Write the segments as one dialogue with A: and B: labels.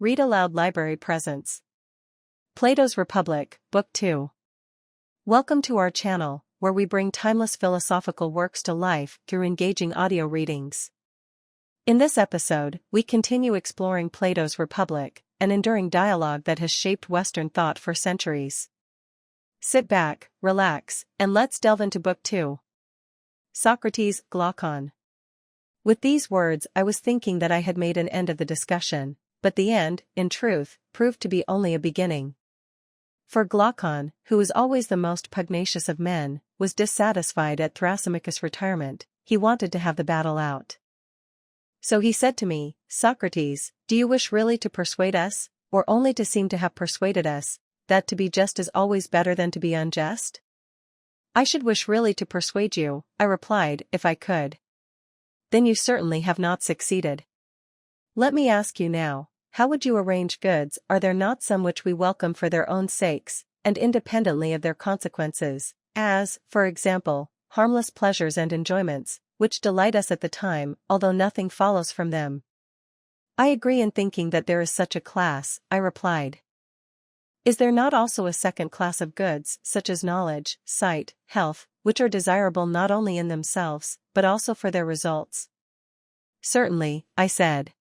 A: ReadAloud Library presents Plato's Republic, Book 2. Welcome to our channel, where we bring timeless philosophical works to life through engaging audio readings. In this episode, we continue exploring Plato's Republic, an enduring dialogue that has shaped Western thought for centuries. Sit back, relax, and let's delve into Book 2. Socrates, Glaucon. With these words, I was thinking that I had made an end of the discussion, but the end, in truth, proved to be only a beginning. For Glaucon, who was always the most pugnacious of men, was dissatisfied at Thrasymachus' retirement. He wanted to have the battle out. So he said to me, "Socrates, do you wish really to persuade us, or only to seem to have persuaded us, that to be just is always better than to be unjust?" "I should wish really to persuade you," I replied, "if I could." "Then you certainly have not succeeded. Let me ask you now, how would you arrange goods? Are there not some which we welcome for their own sakes, and independently of their consequences, as, for example, harmless pleasures and enjoyments, which delight us at the time, although nothing follows from them?" "I agree in thinking that there is such a class," I replied. "Is there not also a second class of goods, such as knowledge, sight, health, which are desirable not only in themselves, but also for their results?" "Certainly," I said.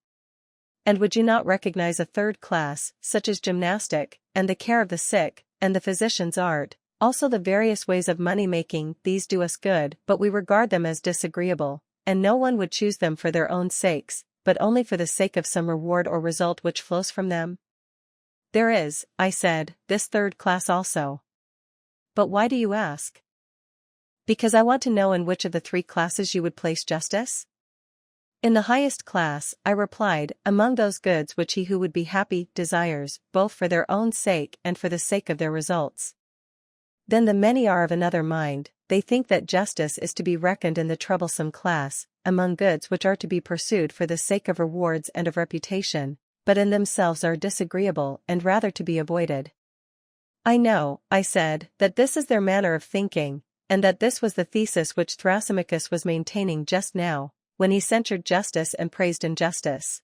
A: "And would you not recognize a third class, such as gymnastic, and the care of the sick, and the physician's art, also the various ways of money-making? These do us good, but we regard them as disagreeable, and no one would choose them for their own sakes, but only for the sake of some reward or result which flows from them." "There is," I said, "this third class also." "But why do you ask?" "Because I want to know in which of the three classes you would place justice." "In the highest class," I replied, "among those goods which he who would be happy desires, both for their own sake and for the sake of their results." "Then the many are of another mind. They think that justice is to be reckoned in the troublesome class, among goods which are to be pursued for the sake of rewards and of reputation, but in themselves are disagreeable and rather to be avoided." "I know," I said, "that this is their manner of thinking, and that this was the thesis which Thrasymachus was maintaining just now, when he censured justice and praised injustice.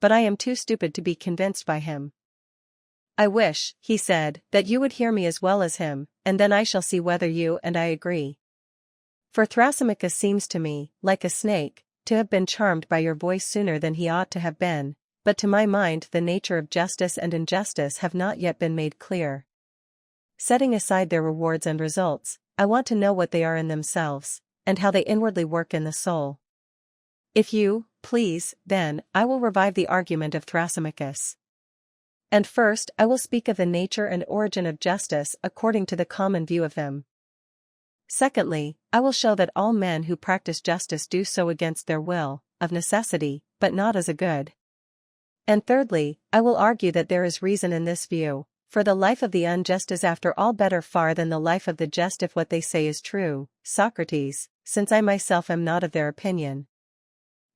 A: But I am too stupid to be convinced by him." "I wish," he said, "that you would hear me as well as him, and then I shall see whether you and I agree. For Thrasymachus seems to me, like a snake, to have been charmed by your voice sooner than he ought to have been, but to my mind the nature of justice and injustice have not yet been made clear. Setting aside their rewards and results, I want to know what they are in themselves, and how they inwardly work in the soul. If you please, then, I will revive the argument of Thrasymachus. And first I will speak of the nature and origin of justice according to the common view of them. Secondly, I will show that all men who practice justice do so against their will, of necessity, but not as a good. And thirdly, I will argue that there is reason in this view, for the life of the unjust is after all better far than the life of the just if what they say is true, Socrates, since I myself am not of their opinion.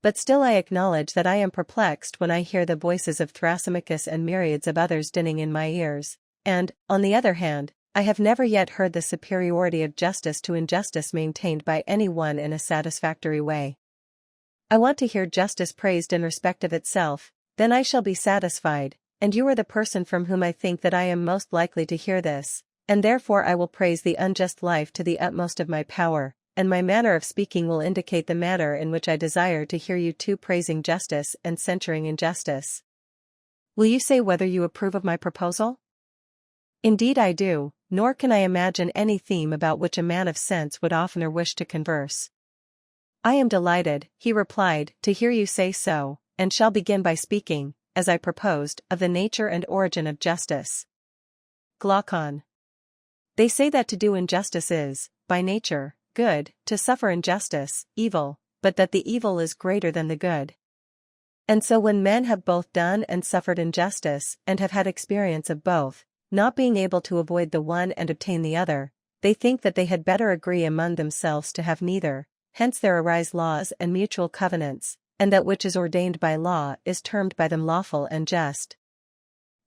A: But still I acknowledge that I am perplexed when I hear the voices of Thrasymachus and myriads of others dinning in my ears, and, on the other hand, I have never yet heard the superiority of justice to injustice maintained by any one in a satisfactory way. I want to hear justice praised in respect of itself, then I shall be satisfied, and you are the person from whom I think that I am most likely to hear this, and therefore I will praise the unjust life to the utmost of my power, and my manner of speaking will indicate the manner in which I desire to hear you too praising justice and censuring injustice. Will you say whether you approve of my proposal?" "Indeed I do, nor can I imagine any theme about which a man of sense would oftener wish to converse." "I am delighted," he replied, "to hear you say so, and shall begin by speaking, as I proposed, of the nature and origin of justice." Glaucon. "They say that to do injustice is, by nature, good, to suffer injustice, evil, but that the evil is greater than the good. And so when men have both done and suffered injustice, and have had experience of both, not being able to avoid the one and obtain the other, they think that they had better agree among themselves to have neither, hence there arise laws and mutual covenants, and that which is ordained by law is termed by them lawful and just.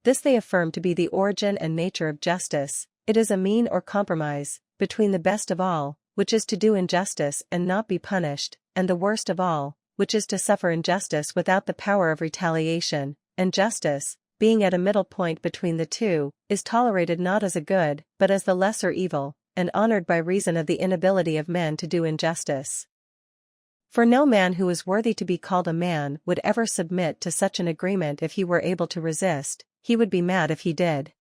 A: This they affirm to be the origin and nature of justice. It is a mean or compromise, between the best of all, which is to do injustice and not be punished, and the worst of all, which is to suffer injustice without the power of retaliation, and justice, being at a middle point between the two, is tolerated not as a good, but as the lesser evil, and honored by reason of the inability of men to do injustice. For no man who is worthy to be called a man would ever submit to such an agreement if he were able to resist, he would be mad if he did.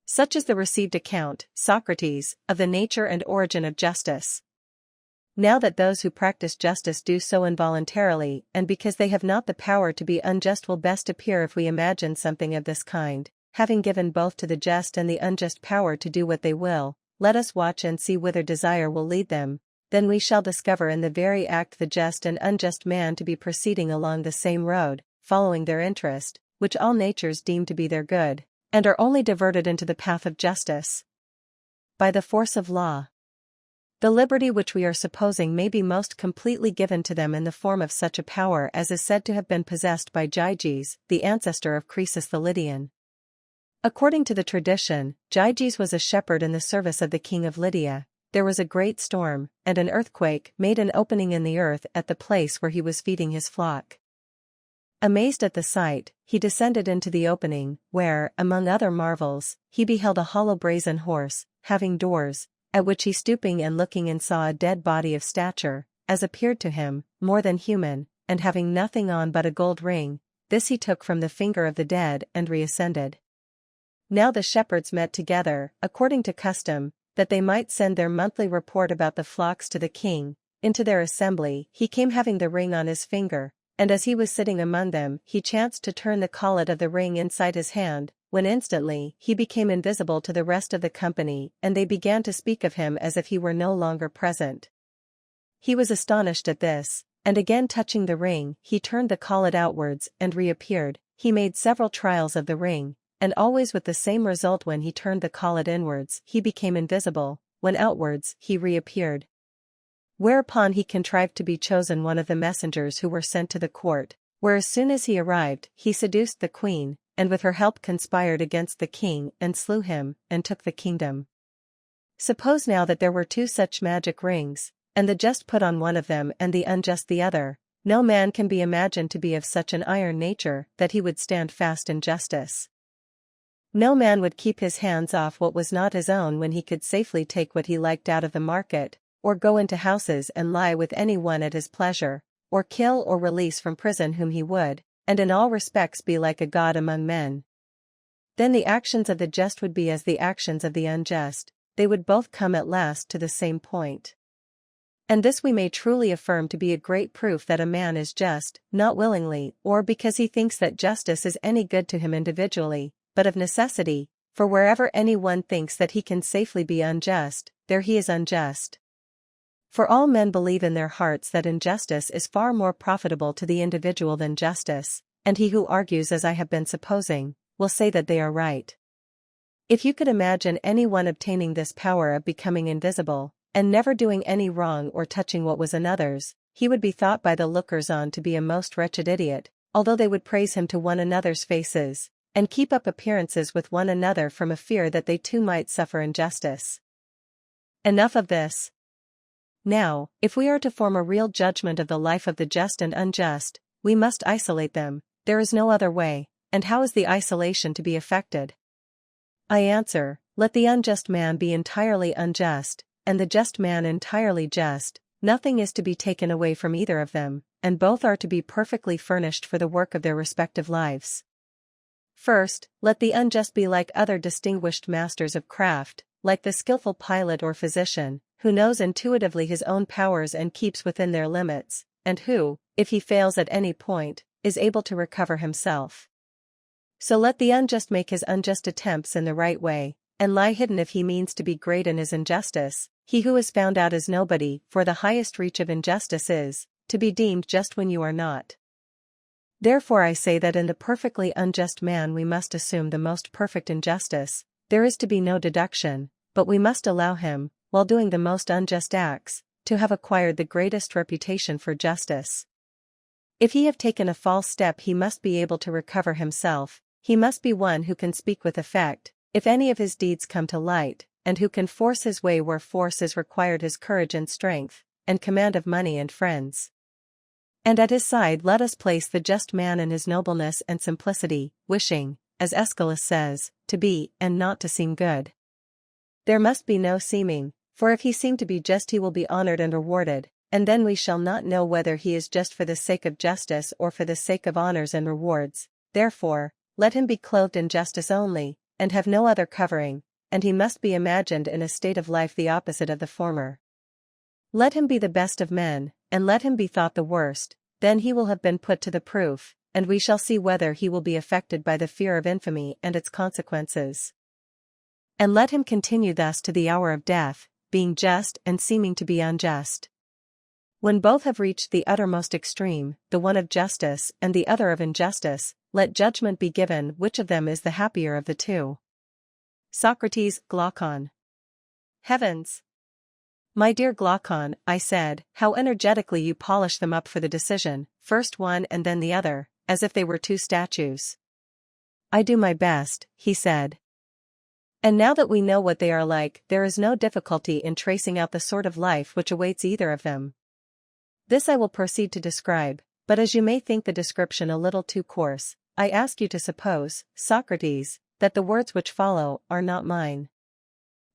A: Such is the received account, Socrates, of the nature and origin of justice. Now that those who practice justice do so involuntarily and because they have not the power to be unjust will best appear if we imagine something of this kind, having given both to the just and the unjust power to do what they will, let us watch and see whither desire will lead them. Then we shall discover in the very act the just and unjust man to be proceeding along the same road, following their interest, which all natures deem to be their good, and are only diverted into the path of justice by the force of law. The liberty which we are supposing may be most completely given to them in the form of such a power as is said to have been possessed by Gyges, the ancestor of Croesus the Lydian. According to the tradition, Gyges was a shepherd in the service of the king of Lydia. There was a great storm, and an earthquake made an opening in the earth at the place where he was feeding his flock. Amazed at the sight, he descended into the opening, where, among other marvels, he beheld a hollow brazen horse, having doors, at which he stooping and looking in saw a dead body of stature, as appeared to him, more than human, and having nothing on but a gold ring. This he took from the finger of the dead and reascended. Now the shepherds met together, according to custom, that they might send their monthly report about the flocks to the king. Into their assembly he came having the ring on his finger, and as he was sitting among them he chanced to turn the collet of the ring inside his hand, when instantly he became invisible to the rest of the company, and they began to speak of him as if he were no longer present. He was astonished at this, and again touching the ring he turned the collet outwards and reappeared. He made several trials of the ring, and always with the same result. When he turned the collet inwards he became invisible, when outwards he reappeared. Whereupon he contrived to be chosen one of the messengers who were sent to the court, where as soon as he arrived he seduced the queen, and with her help conspired against the king and slew him, and took the kingdom. Suppose now that there were two such magic rings, and the just put on one of them and the unjust the other, no man can be imagined to be of such an iron nature that he would stand fast in justice. No man would keep his hands off what was not his own when he could safely take what he liked out of the market, or go into houses and lie with any one at his pleasure, or kill or release from prison whom he would, and in all respects be like a god among men. Then the actions of the just would be as the actions of the unjust, they would both come at last to the same point. And this we may truly affirm to be a great proof that a man is just, not willingly, or because he thinks that justice is any good to him individually, but of necessity, for wherever any one thinks that he can safely be unjust, there he is unjust. For all men believe in their hearts that injustice is far more profitable to the individual than justice, and he who argues as I have been supposing, will say that they are right. If you could imagine any one obtaining this power of becoming invisible, and never doing any wrong or touching what was another's, he would be thought by the lookers-on to be a most wretched idiot, although they would praise him to one another's faces, and keep up appearances with one another from a fear that they too might suffer injustice. Enough of this. Now, if we are to form a real judgment of the life of the just and unjust, we must isolate them. There is no other way. And how is the isolation to be effected? I answer, let the unjust man be entirely unjust, and the just man entirely just. Nothing is to be taken away from either of them, and both are to be perfectly furnished for the work of their respective lives. First, let the unjust be like other distinguished masters of craft, like the skillful pilot or physician, who knows intuitively his own powers and keeps within their limits, and who, if he fails at any point, is able to recover himself. So let the unjust make his unjust attempts in the right way, and lie hidden if he means to be great in his injustice. He who is found out is nobody, for the highest reach of injustice is, to be deemed just when you are not. Therefore I say that in the perfectly unjust man we must assume the most perfect injustice. There is to be no deduction, but we must allow him, while doing the most unjust acts, to have acquired the greatest reputation for justice. If he have taken a false step he must be able to recover himself, he must be one who can speak with effect, if any of his deeds come to light, and who can force his way where force is required, his courage and strength, and command of money and friends. And at his side let us place the just man in his nobleness and simplicity, wishing, as Aeschylus says, to be, and not to seem good. There must be no seeming, for if he seem to be just he will be honored and rewarded, and then we shall not know whether he is just for the sake of justice or for the sake of honors and rewards. Therefore, let him be clothed in justice only, and have no other covering, and he must be imagined in a state of life the opposite of the former. Let him be the best of men, and let him be thought the worst, then he will have been put to the proof, and we shall see whether he will be affected by the fear of infamy and its consequences. And let him continue thus to the hour of death, being just and seeming to be unjust. When both have reached the uttermost extreme, the one of justice and the other of injustice, let judgment be given which of them is the happier of the two. Socrates, Glaucon. Heavens! My dear Glaucon, I said, how energetically you polish them up for the decision, first one and then the other, as if they were two statues. I do my best, he said. And now that we know what they are like, there is no difficulty in tracing out the sort of life which awaits either of them. This I will proceed to describe, but as you may think the description a little too coarse, I ask you to suppose, Socrates, that the words which follow are not mine.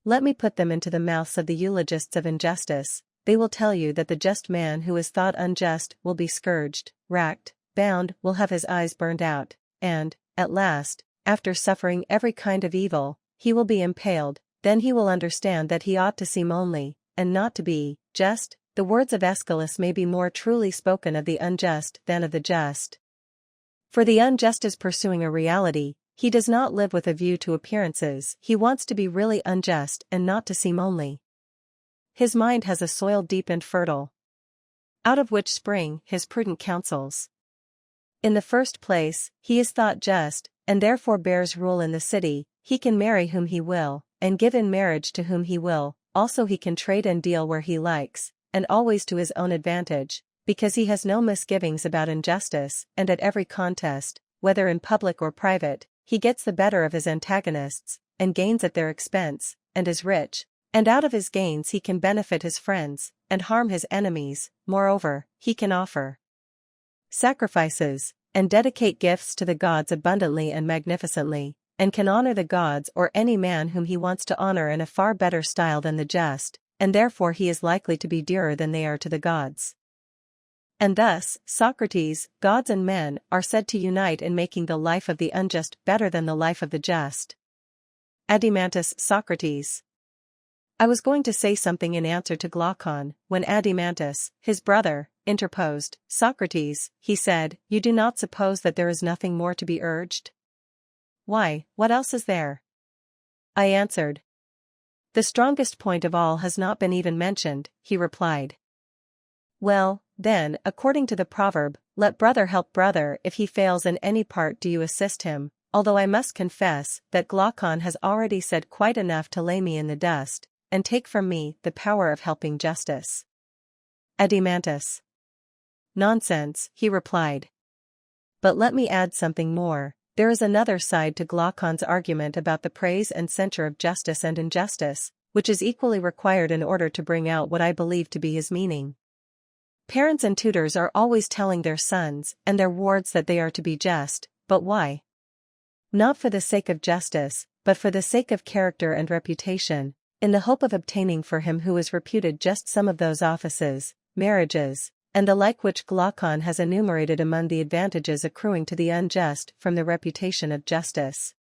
A: Let me put them into the mouths of the eulogists of injustice. They will tell you that the just man who is thought unjust will be scourged, racked, bound, will have his eyes burned out, and, at last, after suffering every kind of evil, he will be impaled. Then he will understand that he ought to seem only, and not to be, just. The words of Aeschylus may be more truly spoken of the unjust than of the just. For the unjust is pursuing a reality. He does not live with a view to appearances, he wants to be really unjust and not to seem only. His mind has a soil deep and fertile, out of which spring his prudent counsels. In the first place, he is thought just, and therefore bears rule in the city. He can marry whom he will, and give in marriage to whom he will, also he can trade and deal where he likes, and always to his own advantage, because he has no misgivings about injustice, and at every contest, whether in public or private, he gets the better of his antagonists, and gains at their expense, and is rich, and out of his gains he can benefit his friends, and harm his enemies. Moreover, he can offer sacrifices, and dedicate gifts to the gods abundantly and magnificently, and can honor the gods or any man whom he wants to honor in a far better style than the just, and therefore he is likely to be dearer than they are to the gods. And thus, Socrates, gods and men are said to unite in making the life of the unjust better than the life of the just. Adimantus, Socrates. I was going to say something in answer to Glaucon, when Adimantus, his brother, interposed. Socrates, he said, you do not suppose that there is nothing more to be urged? Why, what else is there? I answered. The strongest point of all has not been even mentioned, he replied. Well, then, according to the proverb, let brother help brother. If he fails in any part do you assist him, although I must confess that Glaucon has already said quite enough to lay me in the dust, and take from me the power of helping justice. Adimantus. Nonsense, he replied. But let me add something more. There is another side to Glaucon's argument about the praise and censure of justice and injustice, which is equally required in order to bring out what I believe to be his meaning. Parents and tutors are always telling their sons and their wards that they are to be just, but why? Not for the sake of justice, but for the sake of character and reputation, in the hope of obtaining for him who is reputed just some of those offices, marriages, and the like which Glaucon has enumerated among the advantages accruing to the unjust from the reputation of justice.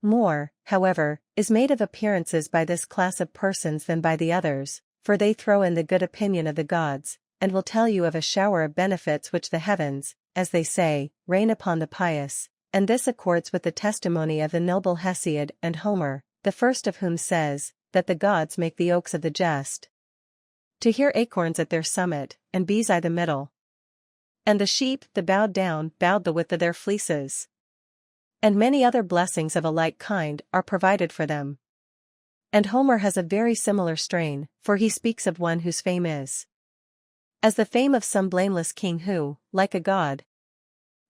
A: More, however, is made of appearances by this class of persons than by the others, for they throw in the good opinion of the gods, and will tell you of a shower of benefits which the heavens, as they say, rain upon the pious, and this accords with the testimony of the noble Hesiod and Homer, the first of whom says, that the gods make the oaks of the just to hear acorns at their summit, and bees I the middle. And the sheep, the bowed down, bowed the width of their fleeces. And many other blessings of a like kind are provided for them. And Homer has a very similar strain, for he speaks of one whose fame is as the fame of some blameless king who, like a god,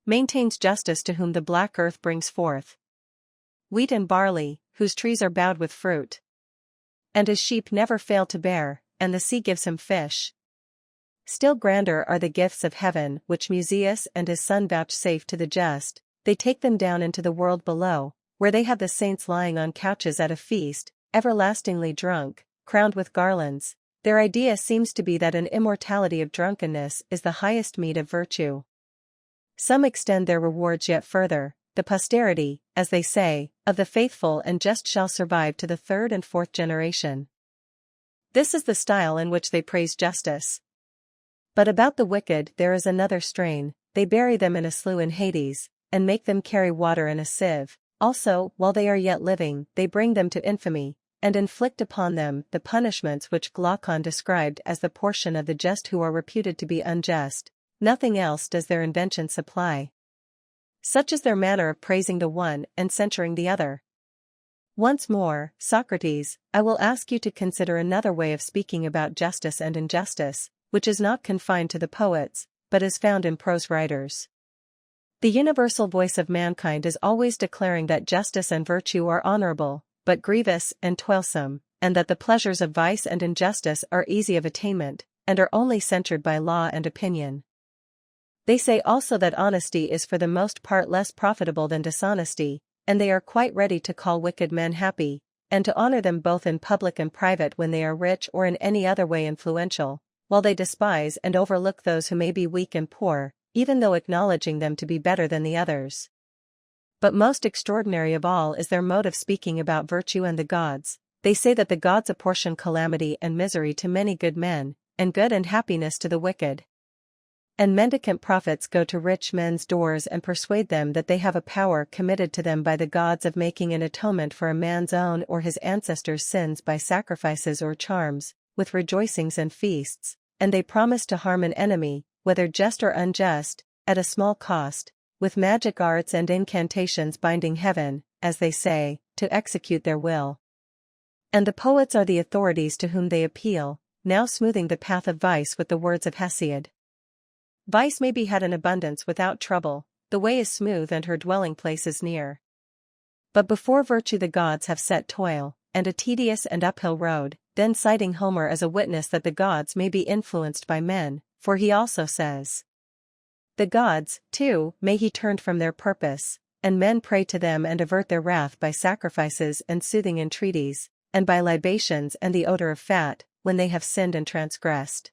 A: maintains justice, to whom the black earth brings forth wheat and barley, whose trees are bowed with fruit, and his sheep never fail to bear, and the sea gives him fish. Still grander are the gifts of heaven which Musaeus and his son vouchsafe to the just. They take them down into the world below, where they have the saints lying on couches at a feast, everlastingly drunk, crowned with garlands. Their idea seems to be that an immortality of drunkenness is the highest meed of virtue. Some extend their rewards yet further. The posterity, as they say, of the faithful and just shall survive to the third and fourth generation. This is the style in which they praise justice. But about the wicked there is another strain. They bury them in a slough in Hades, and make them carry water in a sieve. Also, while they are yet living, they bring them to infamy, and inflict upon them the punishments which Glaucon described as the portion of the just who are reputed to be unjust. Nothing else does their invention supply. Such is their manner of praising the one and censuring the other. Once more, Socrates, I will ask you to consider another way of speaking about justice and injustice, which is not confined to the poets, but is found in prose writers. The universal voice of mankind is always declaring that justice and virtue are honorable, but grievous and toilsome, and that the pleasures of vice and injustice are easy of attainment, and are only censured by law and opinion. They say also that honesty is for the most part less profitable than dishonesty, and they are quite ready to call wicked men happy, and to honor them both in public and private when they are rich or in any other way influential, while they despise and overlook those who may be weak and poor, even though acknowledging them to be better than the others. But most extraordinary of all is their mode of speaking about virtue and the gods. They say that the gods apportion calamity and misery to many good men, and good and happiness to the wicked. And mendicant prophets go to rich men's doors and persuade them that they have a power committed to them by the gods of making an atonement for a man's own or his ancestors' sins by sacrifices or charms, with rejoicings and feasts, and they promise to harm an enemy, whether just or unjust, at a small cost, with magic arts and incantations binding heaven, as they say, to execute their will. And the poets are the authorities to whom they appeal, now smoothing the path of vice with the words of Hesiod. Vice may be had in abundance without trouble, the way is smooth and her dwelling place is near. But before virtue the gods have set toil, and a tedious and uphill road, then citing Homer as a witness that the gods may be influenced by men, for he also says, the gods, too, may he turned from their purpose, and men pray to them and avert their wrath by sacrifices and soothing entreaties, and by libations and the odor of fat, when they have sinned and transgressed.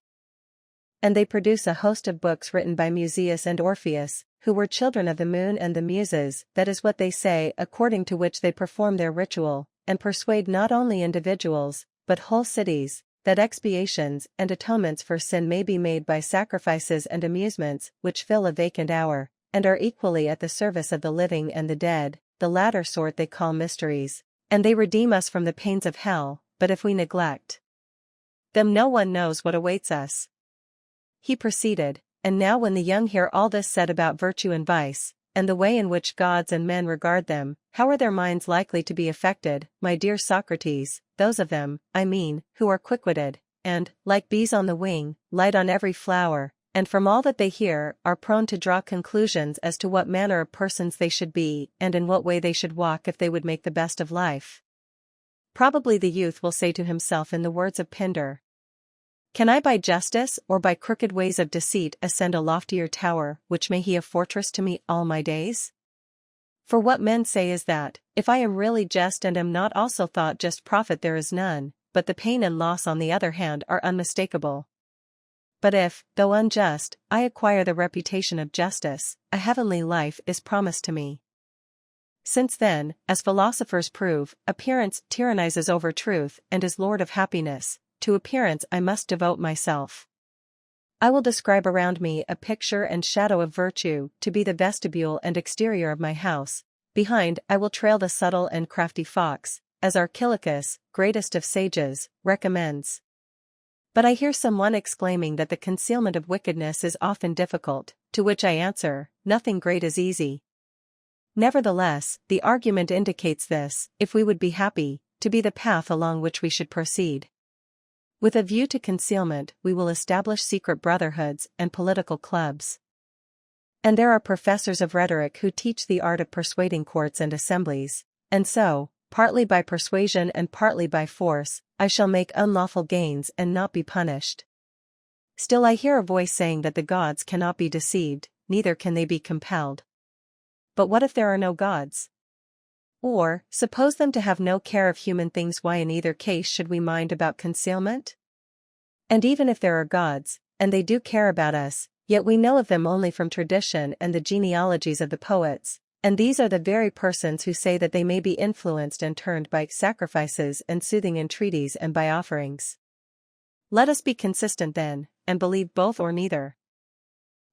A: And they produce a host of books written by Musaeus and Orpheus, who were children of the moon and the muses, that is what they say, according to which they perform their ritual, and persuade not only individuals, but whole cities, that expiations and atonements for sin may be made by sacrifices and amusements which fill a vacant hour, and are equally at the service of the living and the dead. The latter sort they call mysteries, and they redeem us from the pains of hell, but if we neglect them no one knows what awaits us. He proceeded, and now when the young hear all this said about virtue and vice, and the way in which gods and men regard them, how are their minds likely to be affected, my dear Socrates, those of them, I mean, who are quick-witted, and, like bees on the wing, light on every flower, and from all that they hear, are prone to draw conclusions as to what manner of persons they should be, and in what way they should walk if they would make the best of life. Probably the youth will say to himself in the words of Pindar, can I by justice or by crooked ways of deceit ascend a loftier tower, which may he a fortress to me all my days? For what men say is that, if I am really just and am not also thought just, profit there is none, but the pain and loss on the other hand are unmistakable. But if, though unjust, I acquire the reputation of justice, a heavenly life is promised to me. Since then, as philosophers prove, appearance tyrannizes over truth and is lord of happiness, to appearance I must devote myself. I will describe around me a picture and shadow of virtue to be the vestibule and exterior of my house. Behind I will trail the subtle and crafty fox, as Archilochus, greatest of sages, recommends. But I hear someone exclaiming that the concealment of wickedness is often difficult, to which I answer, nothing great is easy. Nevertheless, the argument indicates this, if we would be happy, to be the path along which we should proceed. With a view to concealment, we will establish secret brotherhoods and political clubs. And there are professors of rhetoric who teach the art of persuading courts and assemblies, and so, partly by persuasion and partly by force, I shall make unlawful gains and not be punished. Still I hear a voice saying that the gods cannot be deceived, neither can they be compelled. But what if there are no gods? Or, suppose them to have no care of human things, why in either case should we mind about concealment? And even if there are gods, and they do care about us, yet we know of them only from tradition and the genealogies of the poets, and these are the very persons who say that they may be influenced and turned by sacrifices and soothing entreaties and by offerings. Let us be consistent then, and believe both or neither.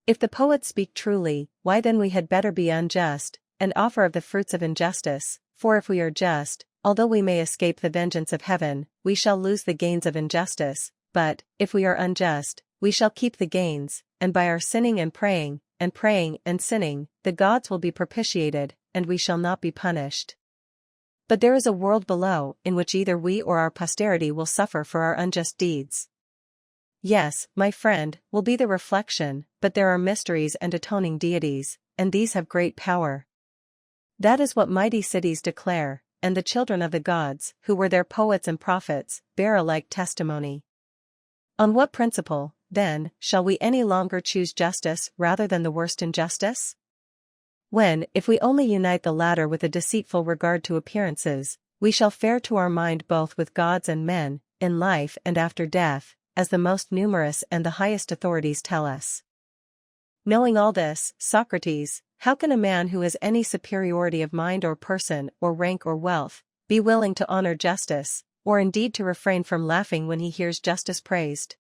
A: If the poets speak truly, why then we had better be unjust, and offer of the fruits of injustice, for if we are just, although we may escape the vengeance of heaven, we shall lose the gains of injustice, but, if we are unjust, we shall keep the gains, and by our sinning and praying and sinning, the gods will be propitiated, and we shall not be punished. But there is a world below, in which either we or our posterity will suffer for our unjust deeds. Yes, my friend, will be the reflection, but there are mysteries and atoning deities, and these have great power. That is what mighty cities declare, and the children of the gods, who were their poets and prophets, bear a like testimony. On what principle, then, shall we any longer choose justice rather than the worst injustice? When, if we only unite the latter with a deceitful regard to appearances, we shall fare to our mind both with gods and men, in life and after death, as the most numerous and the highest authorities tell us. Knowing all this, Socrates, how can a man who has any superiority of mind or person or rank or wealth, be willing to honor justice, or indeed to refrain from laughing when he hears justice praised?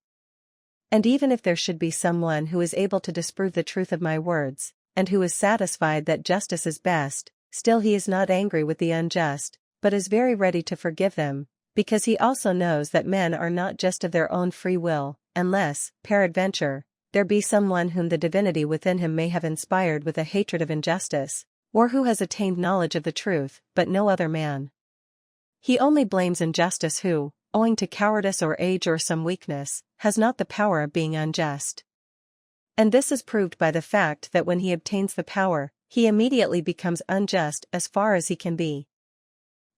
A: And even if there should be someone who is able to disprove the truth of my words, and who is satisfied that justice is best, still he is not angry with the unjust, but is very ready to forgive them, because he also knows that men are not just of their own free will, unless, peradventure, there be someone whom the divinity within him may have inspired with a hatred of injustice, or who has attained knowledge of the truth, but no other man. He only blames injustice who, owing to cowardice or age or some weakness, has not the power of being unjust. And this is proved by the fact that when he obtains the power, he immediately becomes unjust as far as he can be.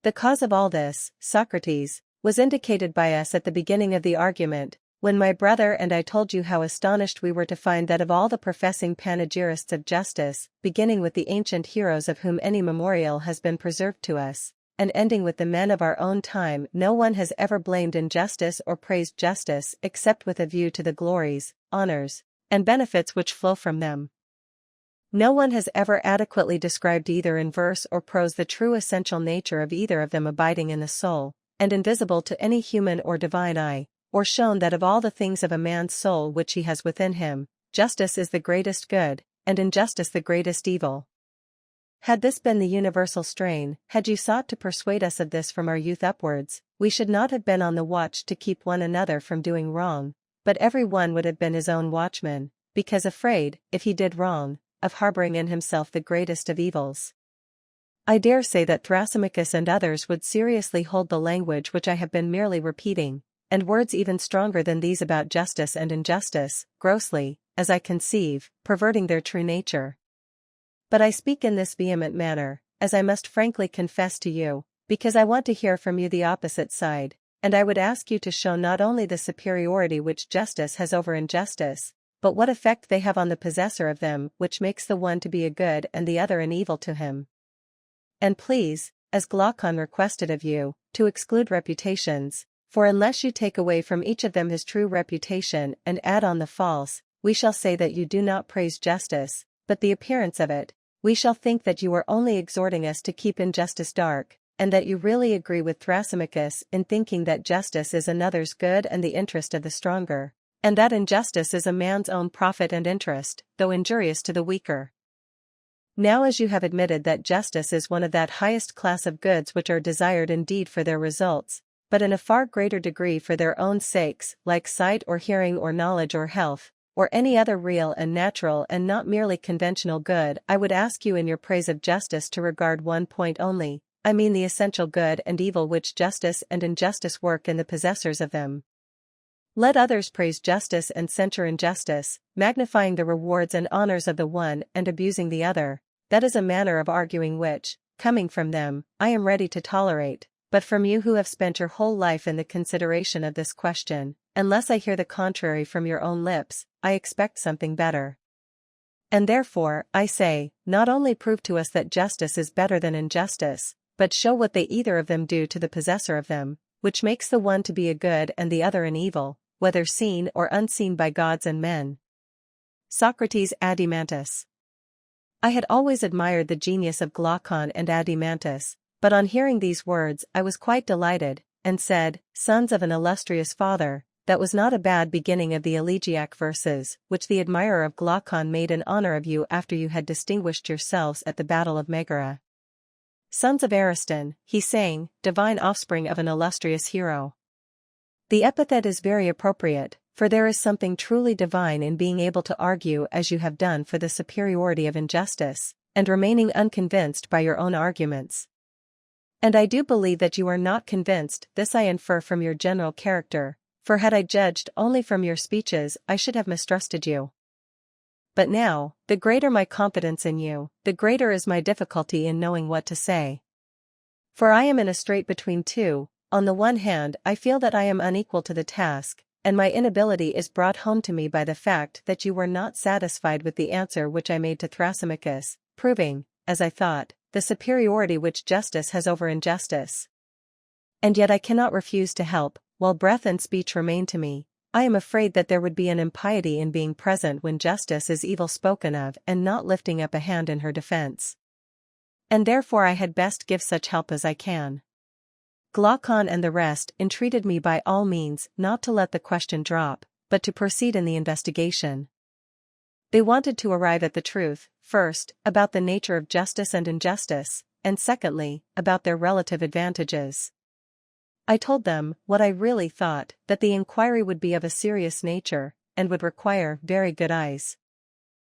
A: The cause of all this, Socrates, was indicated by us at the beginning of the argument, when my brother and I told you how astonished we were to find that of all the professing panegyrists of justice, beginning with the ancient heroes of whom any memorial has been preserved to us, and ending with the men of our own time, no one has ever blamed injustice or praised justice except with a view to the glories, honors, and benefits which flow from them. No one has ever adequately described either in verse or prose the true essential nature of either of them abiding in the soul, and invisible to any human or divine eye, or shown that of all the things of a man's soul which he has within him, justice is the greatest good, and injustice the greatest evil. Had this been the universal strain, had you sought to persuade us of this from our youth upwards, we should not have been on the watch to keep one another from doing wrong, but every one would have been his own watchman, because afraid, if he did wrong, of harboring in himself the greatest of evils. I dare say that Thrasymachus and others would seriously hold the language which I have been merely repeating, and words even stronger than these about justice and injustice, grossly, as I conceive, perverting their true nature. But I speak in this vehement manner, as I must frankly confess to you, because I want to hear from you the opposite side, and I would ask you to show not only the superiority which justice has over injustice, but what effect they have on the possessor of them, which makes the one to be a good and the other an evil to him. And please, as Glaucon requested of you, to exclude reputations, for unless you take away from each of them his true reputation and add on the false, we shall say that you do not praise justice, but the appearance of it, we shall think that you are only exhorting us to keep injustice dark, and that you really agree with Thrasymachus in thinking that justice is another's good and the interest of the stronger, and that injustice is a man's own profit and interest, though injurious to the weaker. Now as you have admitted that justice is one of that highest class of goods which are desired indeed for their results, but in a far greater degree for their own sakes, like sight or hearing or knowledge or health, or any other real and natural and not merely conventional good, I would ask you in your praise of justice to regard one point only, I mean the essential good and evil which justice and injustice work in the possessors of them. Let others praise justice and censure injustice, magnifying the rewards and honors of the one and abusing the other. That is a manner of arguing which, coming from them, I am ready to tolerate, but from you who have spent your whole life in the consideration of this question, unless I hear the contrary from your own lips, I expect something better. And therefore, I say, not only prove to us that justice is better than injustice, but show what they either of them do to the possessor of them, which makes the one to be a good and the other an evil, whether seen or unseen by gods and men. Socrates. Adeimantus. I had always admired the genius of Glaucon and Adeimantus, but on hearing these words I was quite delighted, and said, Sons of an illustrious father, that was not a bad beginning of the elegiac verses, which the admirer of Glaucon made in honor of you after you had distinguished yourselves at the battle of Megara. Sons of Ariston, he sang, divine offspring of an illustrious hero. The epithet is very appropriate, for there is something truly divine in being able to argue as you have done for the superiority of injustice, and remaining unconvinced by your own arguments. And I do believe that you are not convinced, this I infer from your general character, for had I judged only from your speeches I should have mistrusted you. But now, the greater my confidence in you, the greater is my difficulty in knowing what to say. For I am in a strait between two. On the one hand I feel that I am unequal to the task, and my inability is brought home to me by the fact that you were not satisfied with the answer which I made to Thrasymachus, proving, as I thought, the superiority which justice has over injustice. And yet I cannot refuse to help, while breath and speech remain to me. I am afraid that there would be an impiety in being present when justice is evil spoken of and not lifting up a hand in her defense. And therefore I had best give such help as I can. Glaucon and the rest entreated me by all means not to let the question drop, but to proceed in the investigation. They wanted to arrive at the truth, first, about the nature of justice and injustice, and secondly, about their relative advantages. I told them, what I really thought, that the inquiry would be of a serious nature, and would require very good eyes.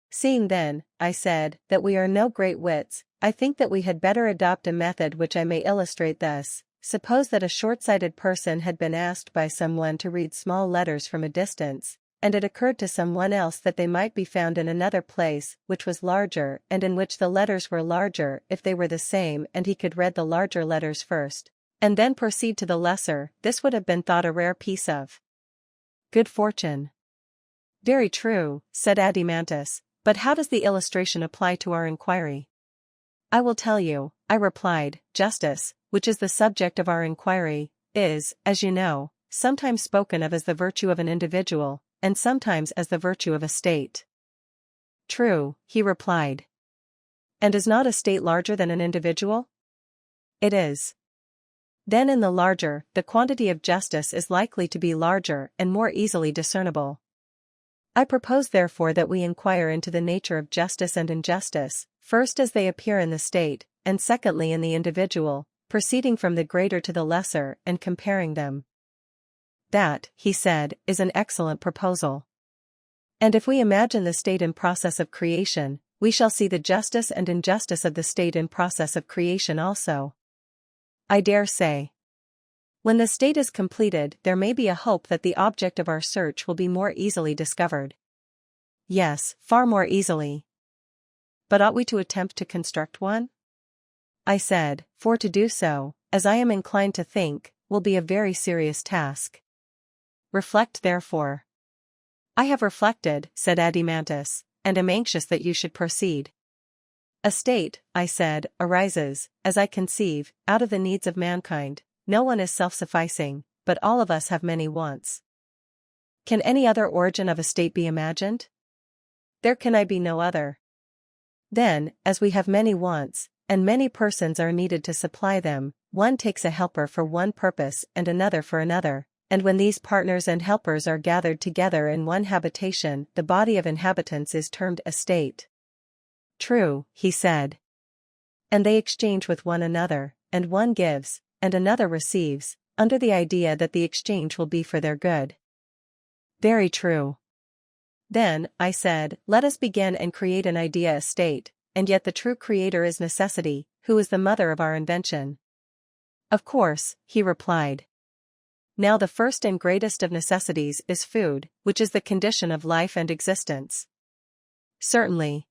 A: Seeing then, I said, that we are no great wits, I think that we had better adopt a method which I may illustrate thus. Suppose that a short-sighted person had been asked by someone to read small letters from a distance, and it occurred to someone else that they might be found in another place which was larger and in which the letters were larger if they were the same, and he could read the larger letters first, and then proceed to the lesser. This would have been thought a rare piece of good fortune. Very true, said Adeimantus, but how does the illustration apply to our inquiry? I will tell you, I replied. Justice, which is the subject of our inquiry, is, as you know, sometimes spoken of as the virtue of an individual, and sometimes as the virtue of a state. True, he replied. And is not a state larger than an individual? It is. Then in the larger, the quantity of justice is likely to be larger and more easily discernible. I propose therefore that we inquire into the nature of justice and injustice, first as they appear in the state, and secondly in the individual, proceeding from the greater to the lesser and comparing them. That, he said, is an excellent proposal. And if we imagine the state in process of creation, we shall see the justice and injustice of the state in process of creation also. I dare say. When the state is completed, there may be a hope that the object of our search will be more easily discovered. Yes, far more easily. But ought we to attempt to construct one? I said, for to do so, as I am inclined to think, will be a very serious task. Reflect therefore. I have reflected, said Adeimantus, and am anxious that you should proceed. A state, I said, arises, as I conceive, out of the needs of mankind. No one is self-sufficing, but all of us have many wants. Can any other origin of a state be imagined? There can be no other. Then, as we have many wants, and many persons are needed to supply them, one takes a helper for one purpose and another for another, and when these partners and helpers are gathered together in one habitation, the body of inhabitants is termed a state. True, he said. And they exchange with one another, and one gives, and another receives, under the idea that the exchange will be for their good. Very true. Then, I said, let us begin and create an idea a state, and yet the true creator is necessity, who is the mother of our invention. Of course, he replied. Now the first and greatest of necessities is food, which is the condition of life and existence. Certainly.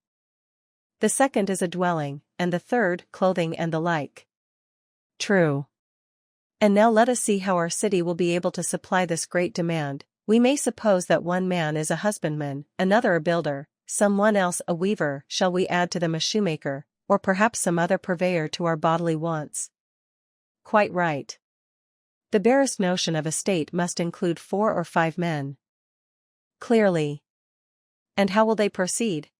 A: The second is a dwelling, and the third, clothing and the like. True. And now let us see how our city will be able to supply this great demand, We may suppose that one man is a husbandman, another a builder, someone else a weaver, shall we add to them a shoemaker, or perhaps some other purveyor to our bodily wants? Quite right. The barest notion of a state must include 4 or 5 men. Clearly. And how will they proceed?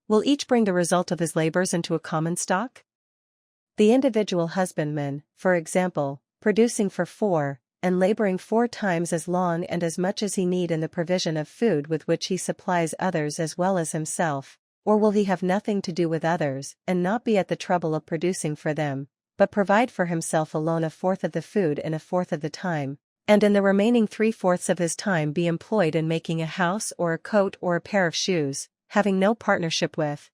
A: Will each bring the result of his labors into a common stock? The individual husbandman, for example, producing for 4, and laboring 4 times as long and as much as he need in the provision of food with which he supplies others as well as himself, or will he have nothing to do with others, and not be at the trouble of producing for them, but provide for himself alone 1/4 of the food in 1/4 of the time, and in the remaining 3/4 of his time be employed in making a house or a coat or a pair of shoes, having no partnership with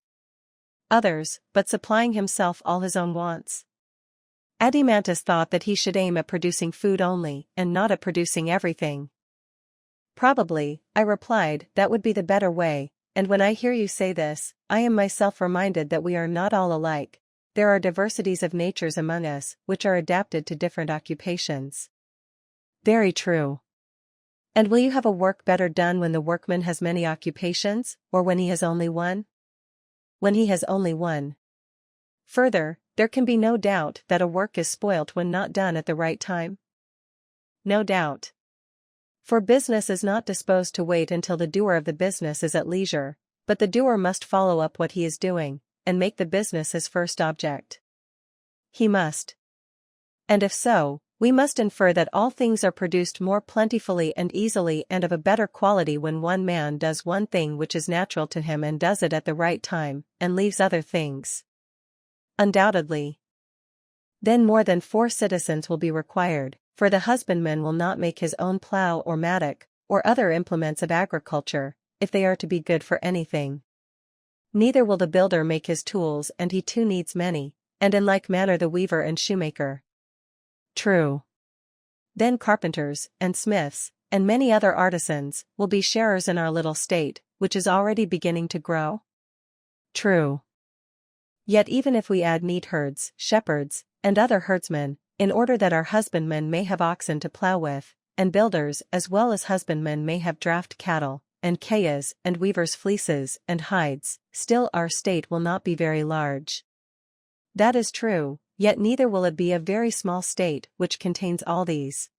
A: others, but supplying himself all his own wants? Adimantus thought that he should aim at producing food only, and not at producing everything. Probably, I replied, that would be the better way, and when I hear you say this, I am myself reminded that we are not all alike. There are diversities of natures among us, which are adapted to different occupations. Very true. And will you have a work better done when the workman has many occupations, or when he has only one? When he has only one. Further, there can be no doubt that a work is spoilt when not done at the right time. No doubt. For business is not disposed to wait until the doer of the business is at leisure, but the doer must follow up what he is doing, and make the business his first object. He must. And if so, we must infer that all things are produced more plentifully and easily and of a better quality when one man does one thing which is natural to him and does it at the right time, and leaves other things. Undoubtedly. Then more than 4 citizens will be required, for the husbandman will not make his own plough or mattock, or other implements of agriculture, if they are to be good for anything. Neither will the builder make his tools, and he too needs many, and in like manner the weaver and shoemaker. True. Then carpenters, and smiths, and many other artisans, will be sharers in our little state, which is already beginning to grow? True. Yet even if we add neatherds, shepherds, and other herdsmen, in order that our husbandmen may have oxen to plough with, and builders as well as husbandmen may have draught cattle, and cayas, and weavers' fleeces, and hides, still our state will not be very large. That is true, yet neither will it be a very small state which contains all these.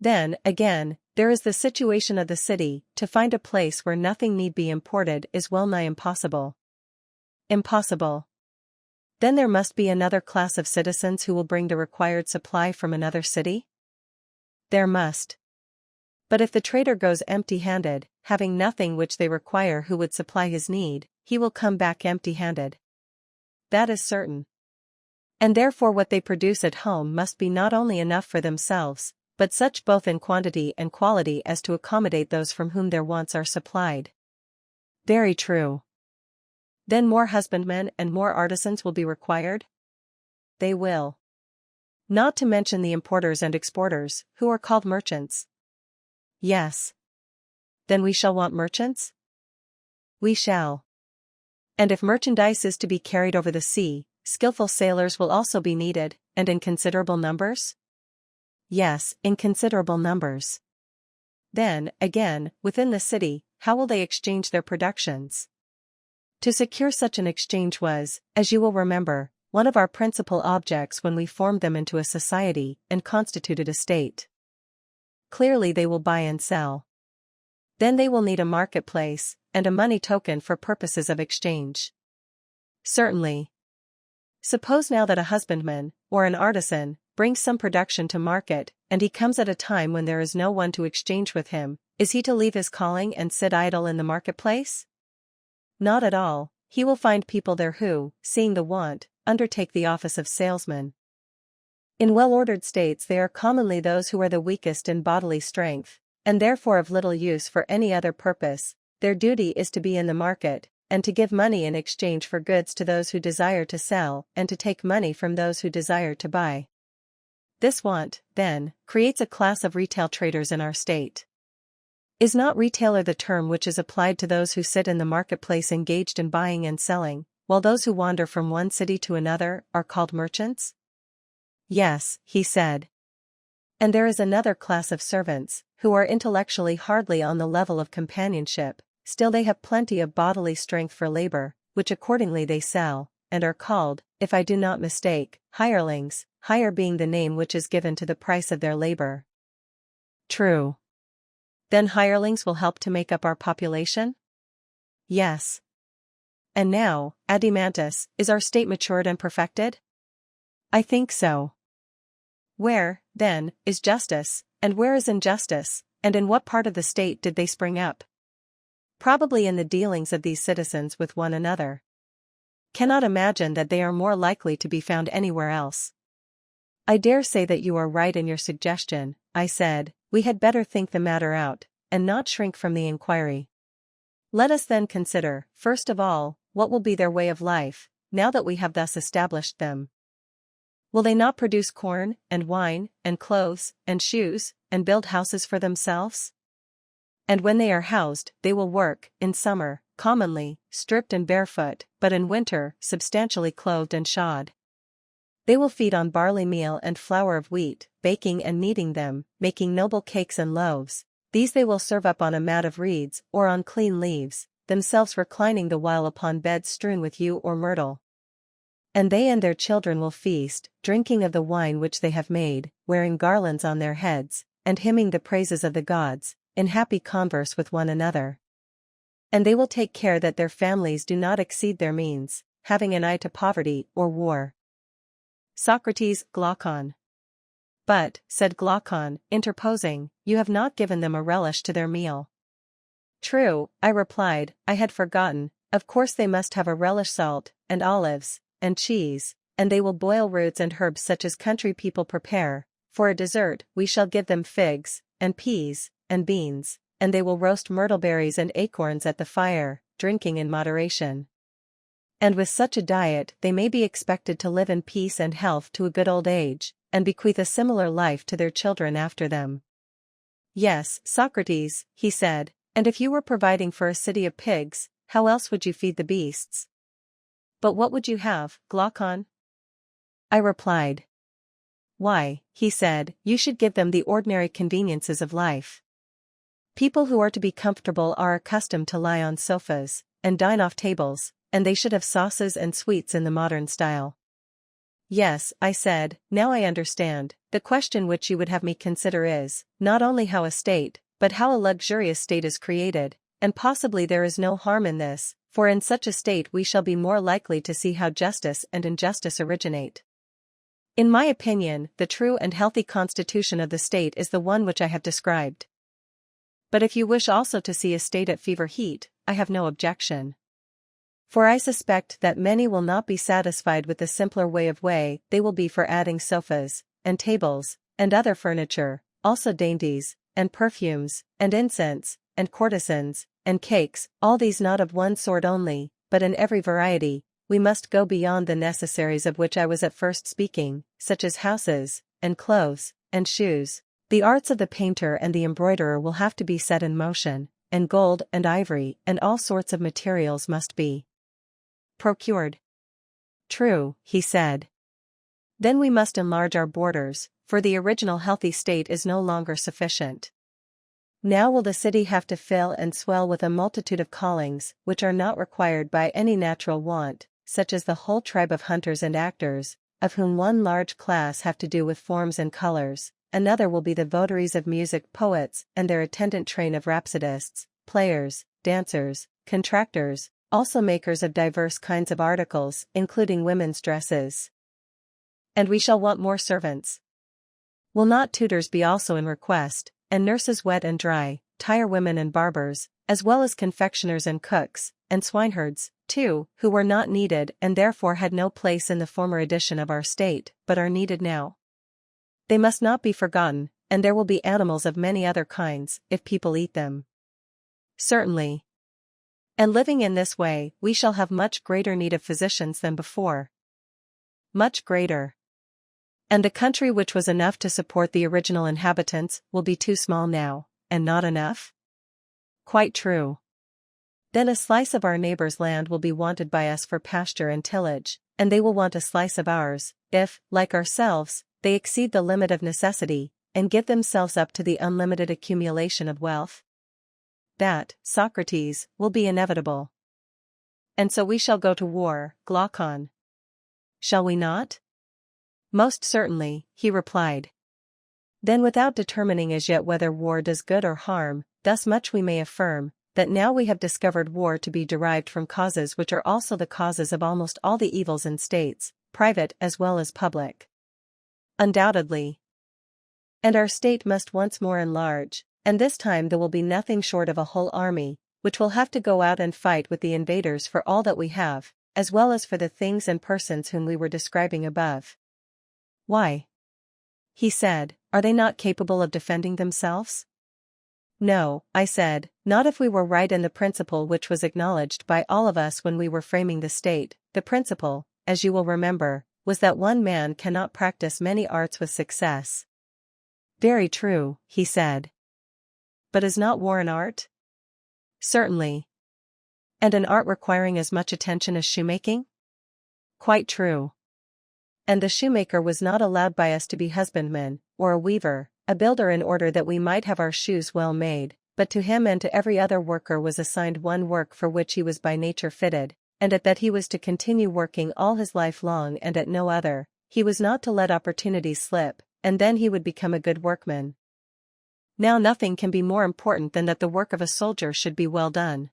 A: Then, again, there is the situation of the city. To find a place where nothing need be imported is well nigh impossible. Impossible. Then there must be another class of citizens who will bring the required supply from another city? There must. But if the trader goes empty-handed, having nothing which they require who would supply his need, he will come back empty-handed. That is certain. And therefore what they produce at home must be not only enough for themselves, but such both in quantity and quality as to accommodate those from whom their wants are supplied. Very true. Then more husbandmen and more artisans will be required? They will. Not to mention the importers and exporters, who are called merchants. Yes. Then we shall want merchants? We shall. And if merchandise is to be carried over the sea, skillful sailors will also be needed, and in considerable numbers? Yes, in considerable numbers. Then, again, within the city, how will they exchange their productions? To secure such an exchange was, as you will remember, one of our principal objects when we formed them into a society and constituted a state. Clearly they will buy and sell. Then they will need a marketplace, and a money token for purposes of exchange. Certainly. Suppose now that a husbandman, or an artisan, brings some production to market, and he comes at a time when there is no one to exchange with him, is he to leave his calling and sit idle in the marketplace? Not at all. He will find people there who, seeing the want, undertake the office of salesman. In well-ordered states they are commonly those who are the weakest in bodily strength, and therefore of little use for any other purpose. Their duty is to be in the market, and to give money in exchange for goods to those who desire to sell, and to take money from those who desire to buy. This want, then, creates a class of retail traders in our state. Is not retailer the term which is applied to those who sit in the marketplace engaged in buying and selling, while those who wander from one city to another are called merchants? Yes, he said. And there is another class of servants, who are intellectually hardly on the level of companionship, still they have plenty of bodily strength for labor, which accordingly they sell, and are called, if I do not mistake, hirelings, hire being the name which is given to the price of their labor. True. Then hirelings will help to make up our population? Yes. And now, Adimantus, is our state matured and perfected? I think so. Where, then, is justice, and where is injustice, and in what part of the state did they spring up? Probably in the dealings of these citizens with one another. Cannot imagine that they are more likely to be found anywhere else. I dare say that you are right in your suggestion, I said. We had better think the matter out, and not shrink from the inquiry. Let us then consider, first of all, what will be their way of life, now that we have thus established them. Will they not produce corn, and wine, and clothes, and shoes, and build houses for themselves? And when they are housed, they will work, in summer, commonly, stripped and barefoot, but in winter, substantially clothed and shod. They will feed on barley meal and flour of wheat, baking and kneading them, making noble cakes and loaves. These they will serve up on a mat of reeds, or on clean leaves, themselves reclining the while upon beds strewn with yew or myrtle. And they and their children will feast, drinking of the wine which they have made, wearing garlands on their heads, and hymning the praises of the gods, in happy converse with one another. And they will take care that their families do not exceed their means, having an eye to poverty or war. Socrates, Glaucon. But, said Glaucon, interposing, you have not given them a relish to their meal. True, I replied, I had forgotten, of course they must have a relish, salt, and olives, and cheese, and they will boil roots and herbs such as country people prepare. For a dessert, we shall give them figs, and peas, and beans, and they will roast myrtle berries and acorns at the fire, drinking in moderation. And with such a diet they may be expected to live in peace and health to a good old age, and bequeath a similar life to their children after them. Yes, Socrates, he said, and if you were providing for a city of pigs, how else would you feed the beasts? But what would you have, Glaucon? I replied. Why, he said, you should give them the ordinary conveniences of life. People who are to be comfortable are accustomed to lie on sofas, and dine off tables, and they should have sauces and sweets in the modern style. Yes, I said, now I understand. The question which you would have me consider is, not only how a state, but how a luxurious state is created, and possibly there is no harm in this, for in such a state we shall be more likely to see how justice and injustice originate. In my opinion, the true and healthy constitution of the state is the one which I have described. But if you wish also to see a state at fever heat, I have no objection. For I suspect that many will not be satisfied with the simpler way they will be for adding sofas, and tables, and other furniture, also dainties, and perfumes, and incense, and courtesans, and cakes, all these not of one sort only, but in every variety. We must go beyond the necessaries of which I was at first speaking, such as houses, and clothes, and shoes. The arts of the painter and the embroiderer will have to be set in motion, and gold and ivory and all sorts of materials must be procured. True, he said. Then we must enlarge our borders, for the original healthy state is no longer sufficient. Now will the city have to fill and swell with a multitude of callings which are not required by any natural want, such as the whole tribe of hunters and actors, of whom one large class have to do with forms and colors, another will be the votaries of music, poets, and their attendant train of rhapsodists, players, dancers, contractors, also makers of diverse kinds of articles, including women's dresses. And we shall want more servants. Will not tutors be also in request, and nurses wet and dry, tire women and barbers, as well as confectioners and cooks, and swineherds, too, who were not needed and therefore had no place in the former edition of our state, but are needed now? They must not be forgotten, and there will be animals of many other kinds, if people eat them. Certainly. And living in this way, we shall have much greater need of physicians than before. Much greater. And the country which was enough to support the original inhabitants will be too small now, and not enough? Quite true. Then a slice of our neighbors' land will be wanted by us for pasture and tillage, and they will want a slice of ours, if, like ourselves, they exceed the limit of necessity, and give themselves up to the unlimited accumulation of wealth? That, Socrates, will be inevitable. And so we shall go to war, Glaucon. Shall we not? Most certainly, he replied. Then without determining as yet whether war does good or harm, thus much we may affirm, that now we have discovered war to be derived from causes which are also the causes of almost all the evils in states, private as well as public. Undoubtedly. And our state must once more enlarge, and this time there will be nothing short of a whole army, which will have to go out and fight with the invaders for all that we have, as well as for the things and persons whom we were describing above. Why? He said, are they not capable of defending themselves? No, I said, not if we were right in the principle which was acknowledged by all of us when we were framing the state. The principle, as you will remember, was that one man cannot practice many arts with success. Very true, he said. But is not war an art? Certainly. And an art requiring as much attention as shoemaking? Quite true. And the shoemaker was not allowed by us to be husbandman, or a weaver, a builder in order that we might have our shoes well made, but to him and to every other worker was assigned one work for which he was by nature fitted, and at that he was to continue working all his life long and at no other. He was not to let opportunities slip, and then he would become a good workman. Now nothing can be more important than that the work of a soldier should be well done.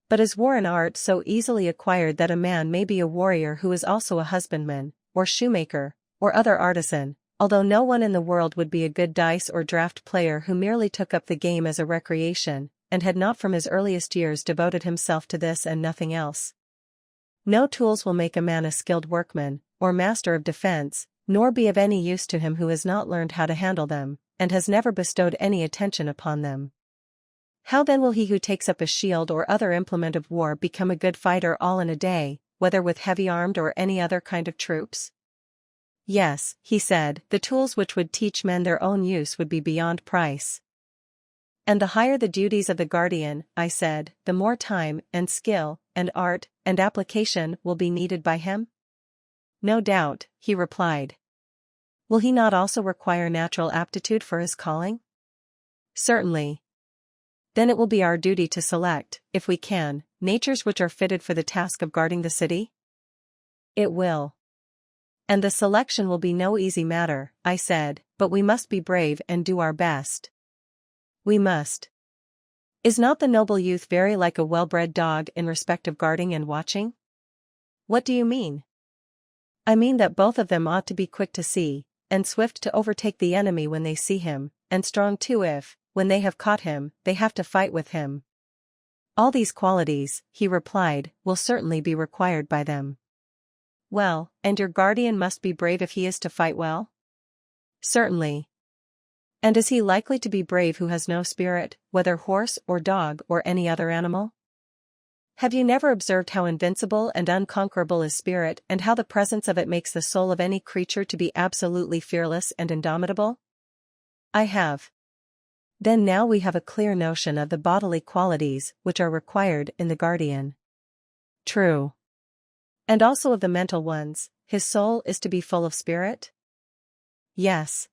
A: But is war an art so easily acquired that a man may be a warrior who is also a husbandman, or shoemaker, or other artisan, although no one in the world would be a good dice or draught player who merely took up the game as a recreation, and had not from his earliest years devoted himself to this and nothing else? No tools will make a man a skilled workman, or master of defense, nor be of any use to him who has not learned how to handle them, and has never bestowed any attention upon them. How then will he who takes up a shield or other implement of war become a good fighter all in a day, whether with heavy-armed or any other kind of troops? Yes, he said, the tools which would teach men their own use would be beyond price. And the higher the duties of the guardian, I said, the more time, and skill, and art, and application will be needed by him? No doubt, he replied. Will he not also require natural aptitude for his calling? Certainly. Then it will be our duty to select, if we can, natures which are fitted for the task of guarding the city? It will. And the selection will be no easy matter, I said, but we must be brave and do our best. We must. Is not the noble youth very like a well-bred dog in respect of guarding and watching? What do you mean? I mean that both of them ought to be quick to see, and swift to overtake the enemy when they see him, and strong too if, when they have caught him, they have to fight with him. All these qualities, he replied, will certainly be required by them. Well, and your guardian must be brave if he is to fight well? Certainly. And is he likely to be brave who has no spirit, whether horse or dog or any other animal? Have you never observed how invincible and unconquerable is spirit, and how the presence of it makes the soul of any creature to be absolutely fearless and indomitable? I have. Then now we have a clear notion of the bodily qualities which are required in the guardian. True. And also of the mental ones. His soul is to be full of spirit? Yes.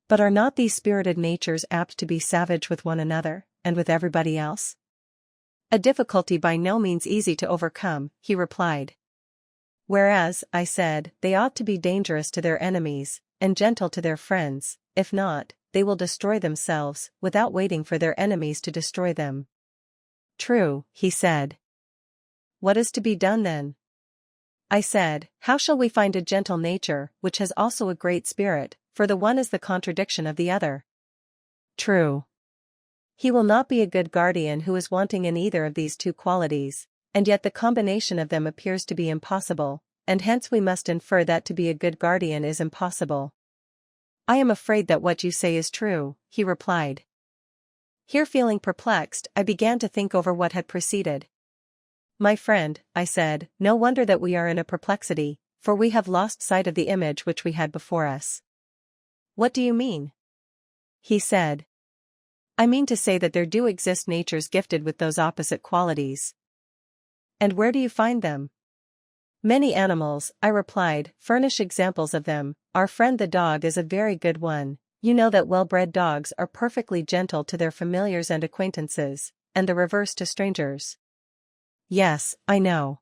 A: But are not these spirited natures apt to be savage with one another, and with everybody else? A difficulty by no means easy to overcome, he replied. Whereas, I said, they ought to be dangerous to their enemies, and gentle to their friends. If not, they will destroy themselves, without waiting for their enemies to destroy them. True, he said. What is to be done then? I said, how shall we find a gentle nature, which has also a great spirit, for the one is the contradiction of the other? True. He will not be a good guardian who is wanting in either of these two qualities, and yet the combination of them appears to be impossible, and hence we must infer that to be a good guardian is impossible. I am afraid that what you say is true, he replied. Here, feeling perplexed, I began to think over what had preceded. My friend, I said, no wonder that we are in a perplexity, for we have lost sight of the image which we had before us. What do you mean? He said. I mean to say that there do exist natures gifted with those opposite qualities. And where do you find them? Many animals, I replied, furnish examples of them. Our friend the dog is a very good one. You know that well-bred dogs are perfectly gentle to their familiars and acquaintances, and the reverse to strangers. Yes, I know.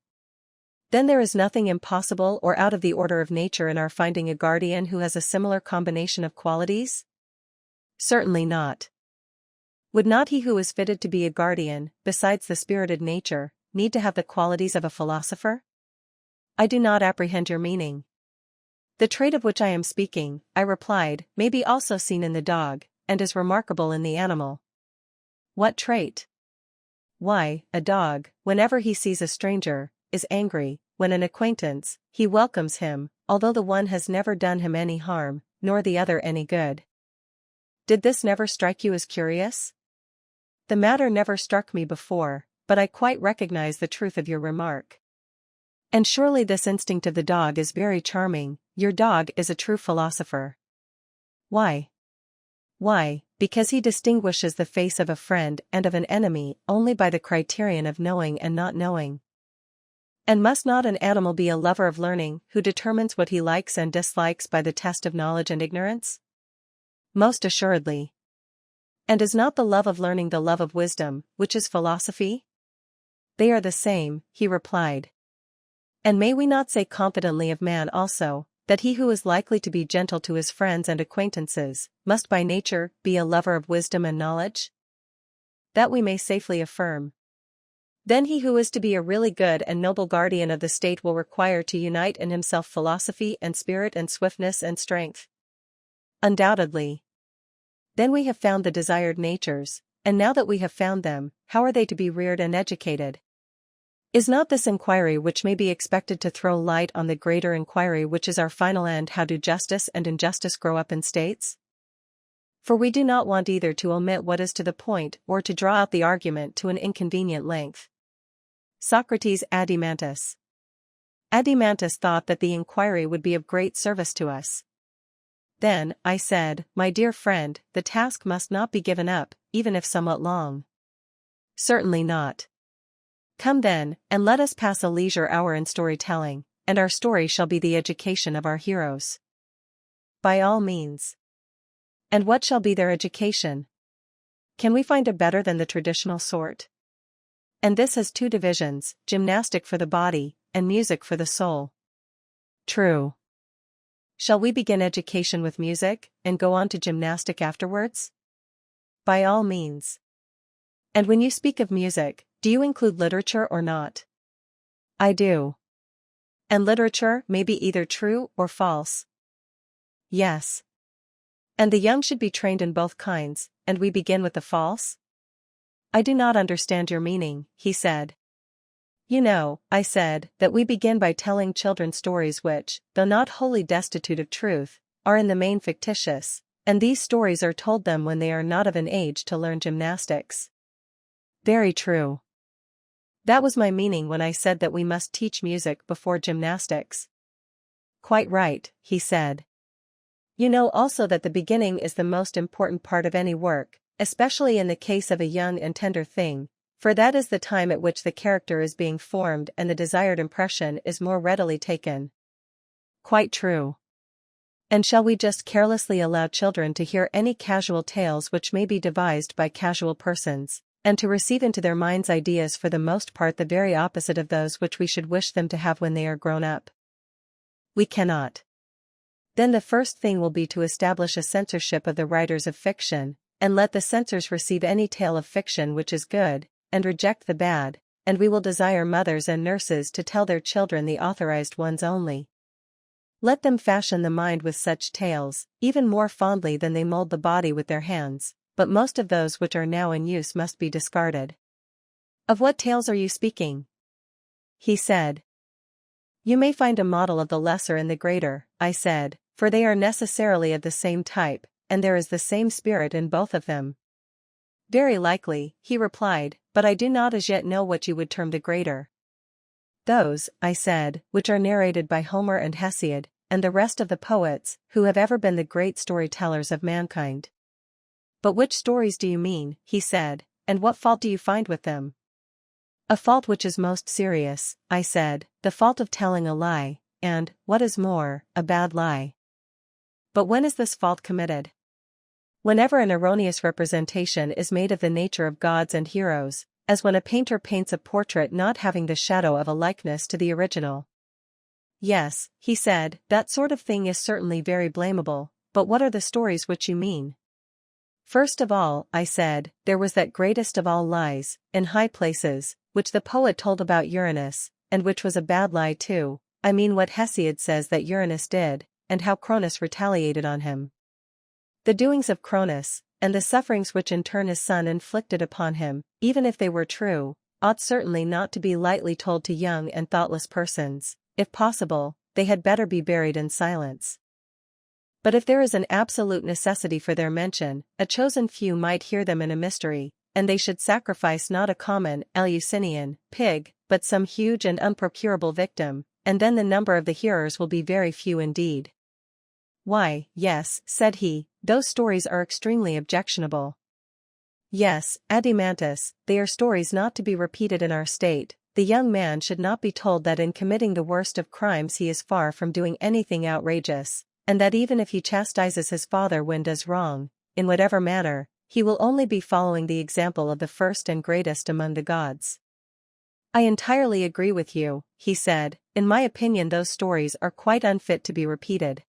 A: Then there is nothing impossible or out of the order of nature in our finding a guardian who has a similar combination of qualities? Certainly not. Would not he who is fitted to be a guardian, besides the spirited nature, need to have the qualities of a philosopher? I do not apprehend your meaning. The trait of which I am speaking, I replied, may be also seen in the dog, and is remarkable in the animal. What trait? Why, a dog, whenever he sees a stranger, is angry; when an acquaintance, he welcomes him, although the one has never done him any harm, nor the other any good. Did this never strike you as curious? The matter never struck me before, but I quite recognize the truth of your remark. And surely this instinct of the dog is very charming. Your dog is a true philosopher. Why? Why, because he distinguishes the face of a friend and of an enemy only by the criterion of knowing and not knowing. And must not an animal be a lover of learning, who determines what he likes and dislikes by the test of knowledge and ignorance? Most assuredly. And is not the love of learning the love of wisdom, which is philosophy? They are the same, he replied. And may we not say confidently of man also, that he who is likely to be gentle to his friends and acquaintances, must by nature be a lover of wisdom and knowledge? That we may safely affirm. Then he who is to be a really good and noble guardian of the state will require to unite in himself philosophy and spirit and swiftness and strength. Undoubtedly. Then we have found the desired natures, and now that we have found them, how are they to be reared and educated? Is not this inquiry which may be expected to throw light on the greater inquiry which is our final end, how do justice and injustice grow up in states? For we do not want either to omit what is to the point or to draw out the argument to an inconvenient length. Socrates Adimantus. Adimantus thought that the inquiry would be of great service to us. Then, I said, my dear friend, the task must not be given up, even if somewhat long. Certainly not. Come then, and let us pass a leisure hour in storytelling, and our story shall be the education of our heroes. By all means. And what shall be their education? Can we find a better than the traditional sort? And this has two divisions, gymnastic for the body, and music for the soul. True. Shall we begin education with music, and go on to gymnastic afterwards? By all means. And when you speak of music, do you include literature or not? I do. And literature may be either true or false. Yes. And the young should be trained in both kinds, and we begin with the false? I do not understand your meaning, he said. You know, I said, that we begin by telling children stories which, though not wholly destitute of truth, are in the main fictitious, and these stories are told them when they are not of an age to learn gymnastics. Very true. That was my meaning when I said that we must teach music before gymnastics. Quite right, he said. You know also that the beginning is the most important part of any work, especially in the case of a young and tender thing, for that is the time at which the character is being formed and the desired impression is more readily taken. Quite true. And shall we just carelessly allow children to hear any casual tales which may be devised by casual persons, and to receive into their minds ideas for the most part the very opposite of those which we should wish them to have when they are grown up? We cannot. Then the first thing will be to establish a censorship of the writers of fiction, and let the censors receive any tale of fiction which is good, and reject the bad, and we will desire mothers and nurses to tell their children the authorized ones only. Let them fashion the mind with such tales, even more fondly than they mold the body with their hands, but most of those which are now in use must be discarded. Of what tales are you speaking? He said. You may find a model of the lesser in the greater, I said, for they are necessarily of the same type, and there is the same spirit in both of them. Very likely, he replied, but I do not as yet know what you would term the greater. Those, I said, which are narrated by Homer and Hesiod, and the rest of the poets, who have ever been the great storytellers of mankind. But which stories do you mean, he said, and what fault do you find with them? A fault which is most serious, I said, the fault of telling a lie, and, what is more, a bad lie. But when is this fault committed? Whenever an erroneous representation is made of the nature of gods and heroes, as when a painter paints a portrait not having the shadow of a likeness to the original. Yes, he said, that sort of thing is certainly very blamable, but what are the stories which you mean? First of all, I said, there was that greatest of all lies, in high places, which the poet told about Uranus, and which was a bad lie too. I mean what Hesiod says that Uranus did, and how Cronus retaliated on him. The doings of Cronus, and the sufferings which in turn his son inflicted upon him, even if they were true, ought certainly not to be lightly told to young and thoughtless persons. If possible, they had better be buried in silence. But if there is an absolute necessity for their mention, a chosen few might hear them in a mystery, and they should sacrifice not a common Eleusinian pig, but some huge and unprocurable victim, and then the number of the hearers will be very few indeed. Why, yes, said he, those stories are extremely objectionable. Yes, Adimantus, they are stories not to be repeated in our state. The young man should not be told that in committing the worst of crimes he is far from doing anything outrageous, and that even if he chastises his father when does wrong, in whatever manner, he will only be following the example of the first and greatest among the gods. I entirely agree with you, he said, in my opinion those stories are quite unfit to be repeated.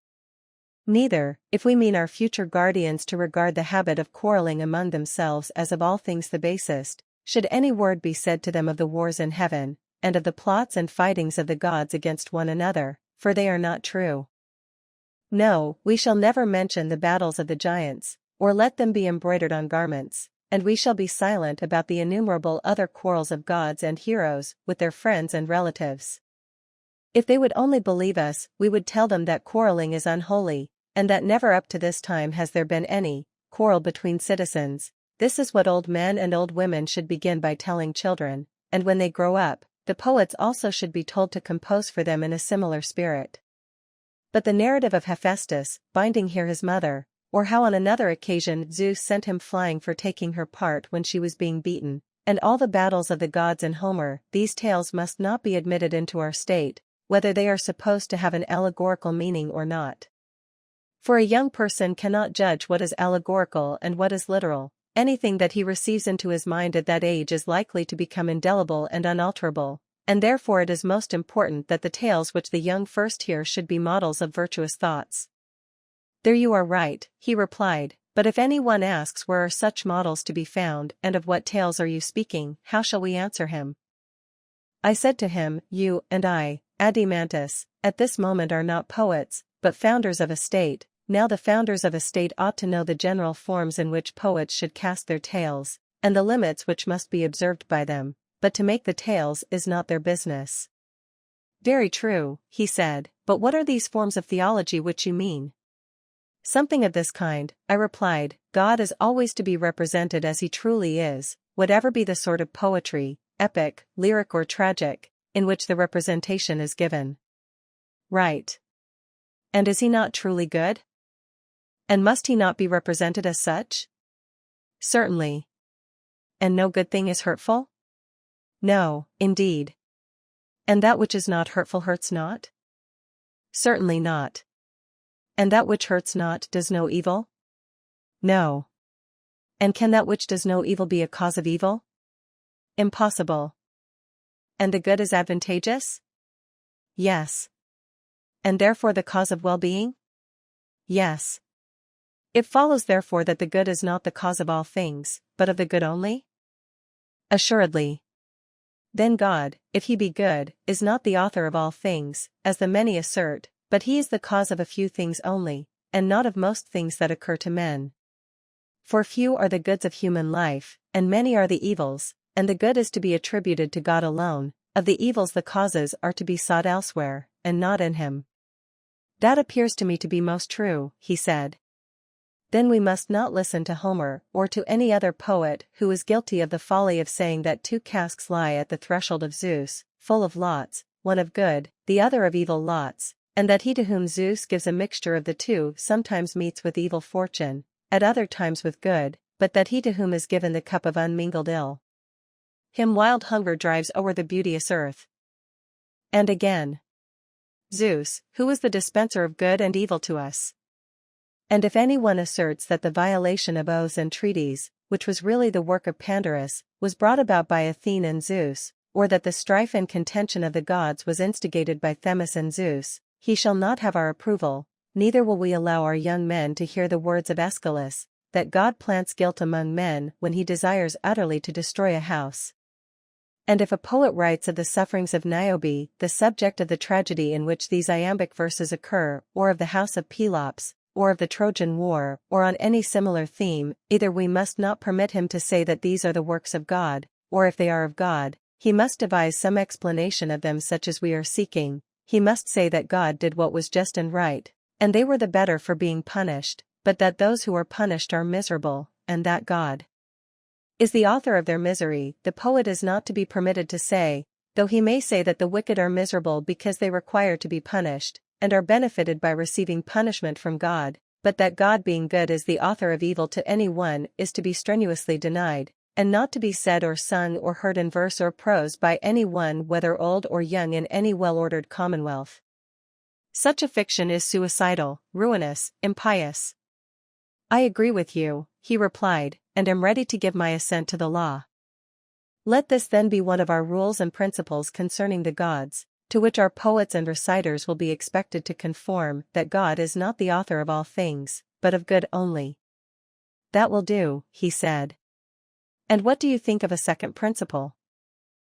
A: Neither, if we mean our future guardians to regard the habit of quarreling among themselves as of all things the basest, should any word be said to them of the wars in heaven, and of the plots and fightings of the gods against one another, for they are not true. No, we shall never mention the battles of the giants, or let them be embroidered on garments, and we shall be silent about the innumerable other quarrels of gods and heroes with their friends and relatives. If they would only believe us, we would tell them that quarreling is unholy, and that never up to this time has there been any quarrel between citizens. This is what old men and old women should begin by telling children, and when they grow up, the poets also should be told to compose for them in a similar spirit. But the narrative of Hephaestus, binding here his mother, or how on another occasion Zeus sent him flying for taking her part when she was being beaten, and all the battles of the gods in Homer, these tales must not be admitted into our state, whether they are supposed to have an allegorical meaning or not. For a young person cannot judge what is allegorical and what is literal. Anything that he receives into his mind at that age is likely to become indelible and unalterable, and therefore it is most important that the tales which the young first hear should be models of virtuous thoughts. There you are right, he replied, but if any one asks where are such models to be found and of what tales are you speaking, how shall we answer him? I said to him, you and I, Adimantus, at this moment are not poets, but founders of a state. Now the founders of a state ought to know the general forms in which poets should cast their tales, and the limits which must be observed by them, but to make the tales is not their business. Very true, he said, but what are these forms of theology which you mean? Something of this kind, I replied. God is always to be represented as he truly is, whatever be the sort of poetry, epic, lyric or tragic, in which the representation is given. Right. And is he not truly good? And must he not be represented as such? Certainly. And no good thing is hurtful? No, indeed. And that which is not hurtful hurts not? Certainly not. And that which hurts not does no evil? No. And can that which does no evil be a cause of evil? Impossible. And the good is advantageous? Yes. And therefore the cause of well-being? Yes. It follows therefore that the good is not the cause of all things, but of the good only? Assuredly. Then God, if he be good, is not the author of all things, as the many assert, but he is the cause of a few things only, and not of most things that occur to men. For few are the goods of human life, and many are the evils, and the good is to be attributed to God alone. Of the evils the causes are to be sought elsewhere, and not in him. That appears to me to be most true, he said. Then we must not listen to Homer or to any other poet who is guilty of the folly of saying that two casks lie at the threshold of Zeus, full of lots, one of good, the other of evil lots, and that he to whom Zeus gives a mixture of the two sometimes meets with evil fortune, at other times with good, but that he to whom is given the cup of unmingled ill, him wild hunger drives o'er the beauteous earth. And again, Zeus, who is the dispenser of good and evil to us. And if anyone asserts that the violation of oaths and treaties, which was really the work of Pandarus, was brought about by Athene and Zeus, or that the strife and contention of the gods was instigated by Themis and Zeus, he shall not have our approval, neither will we allow our young men to hear the words of Aeschylus, that God plants guilt among men when he desires utterly to destroy a house. And if a poet writes of the sufferings of Niobe, the subject of the tragedy in which these iambic verses occur, or of the house of Pelops, or of the Trojan War, or on any similar theme, either we must not permit him to say that these are the works of God, or if they are of God, he must devise some explanation of them such as we are seeking. He must say that God did what was just and right, and they were the better for being punished, but that those who are punished are miserable, and that God is the author of their misery. The poet is not to be permitted to say, though he may say that the wicked are miserable because they require to be punished, and are benefited by receiving punishment from God, but that God being good is the author of evil to any one is to be strenuously denied, and not to be said or sung or heard in verse or prose by any one whether old or young in any well-ordered commonwealth. Such a fiction is suicidal, ruinous, impious. I agree with you, he replied, and am ready to give my assent to the law. Let this then be one of our rules and principles concerning the gods, to which our poets and reciters will be expected to conform, that God is not the author of all things, but of good only. That will do, he said. And what do you think of a second principle?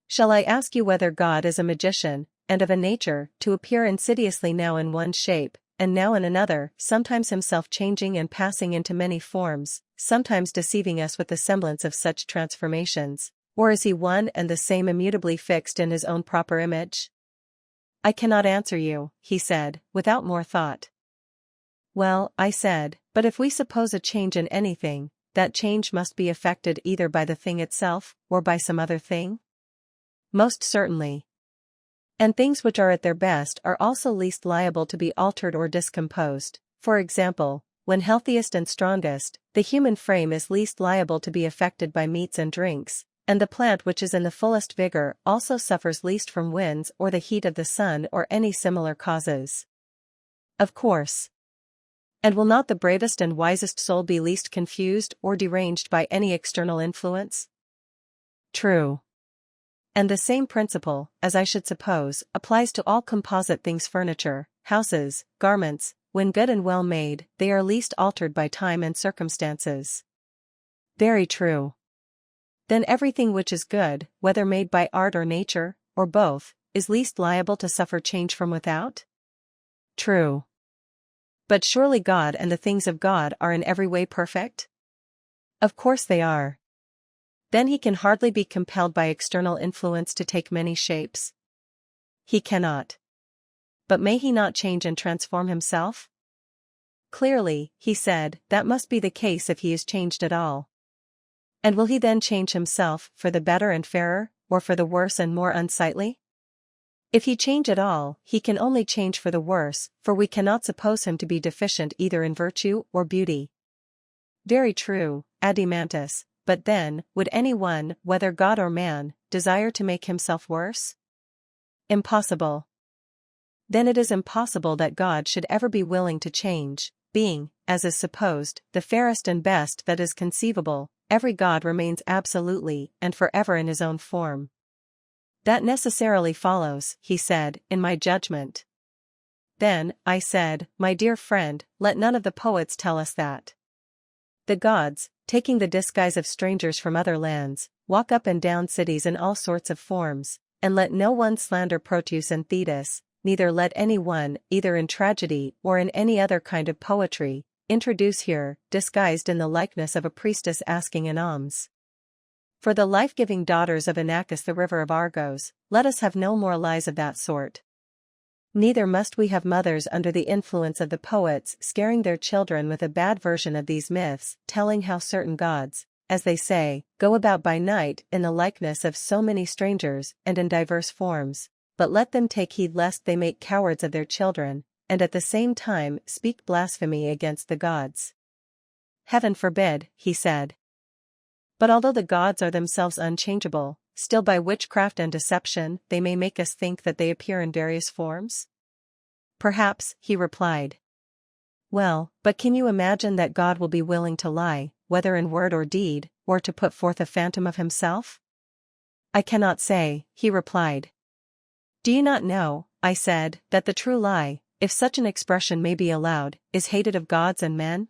A: Shall I ask you whether God is a magician, and of a nature to appear insidiously now in one shape, and now in another, sometimes himself changing and passing into many forms, sometimes deceiving us with the semblance of such transformations, or is he one and the same immutably fixed in his own proper image? I cannot answer you, he said, without more thought. Well, I said, but if we suppose a change in anything, that change must be effected either by the thing itself, or by some other thing? Most certainly. And things which are at their best are also least liable to be altered or discomposed. For example, when healthiest and strongest, the human frame is least liable to be affected by meats and drinks, and the plant which is in the fullest vigor also suffers least from winds or the heat of the sun or any similar causes. Of course. And will not the bravest and wisest soul be least confused or deranged by any external influence? True. And the same principle, as I should suppose, applies to all composite things: furniture, houses, garments. When good and well made, they are least altered by time and circumstances. Very true. Then everything which is good, whether made by art or nature, or both, is least liable to suffer change from without? True. But surely God and the things of God are in every way perfect? Of course they are. Then he can hardly be compelled by external influence to take many shapes. He cannot. But may he not change and transform himself? Clearly, he said, that must be the case if he is changed at all. And will he then change himself for the better and fairer, or for the worse and more unsightly? If he change at all, he can only change for the worse, for we cannot suppose him to be deficient either in virtue or beauty. Very true, Adimantus. But then, would anyone, whether God or man, desire to make himself worse? Impossible. Then it is impossible that God should ever be willing to change, being, as is supposed, the fairest and best that is conceivable. Every God remains absolutely and forever in his own form. That necessarily follows, he said, in my judgment. Then, I said, my dear friend, let none of the poets tell us that. The gods, taking the disguise of strangers from other lands, walk up and down cities in all sorts of forms, and let no one slander Proteus and Thetis, neither let any one, either in tragedy or in any other kind of poetry, introduce here, disguised in the likeness of a priestess asking an alms. For the life-giving daughters of Inachus the river of Argos, let us have no more lies of that sort. Neither must we have mothers under the influence of the poets scaring their children with a bad version of these myths, telling how certain gods, as they say, go about by night in the likeness of so many strangers and in diverse forms, but let them take heed lest they make cowards of their children, and at the same time speak blasphemy against the gods. Heaven forbid, he said. But although the gods are themselves unchangeable, still by witchcraft and deception they may make us think that they appear in various forms? Perhaps, he replied. Well, but can you imagine that God will be willing to lie, whether in word or deed, or to put forth a phantom of himself? I cannot say, he replied. Do you not know, I said, that the true lie, if such an expression may be allowed, is hated of gods and men?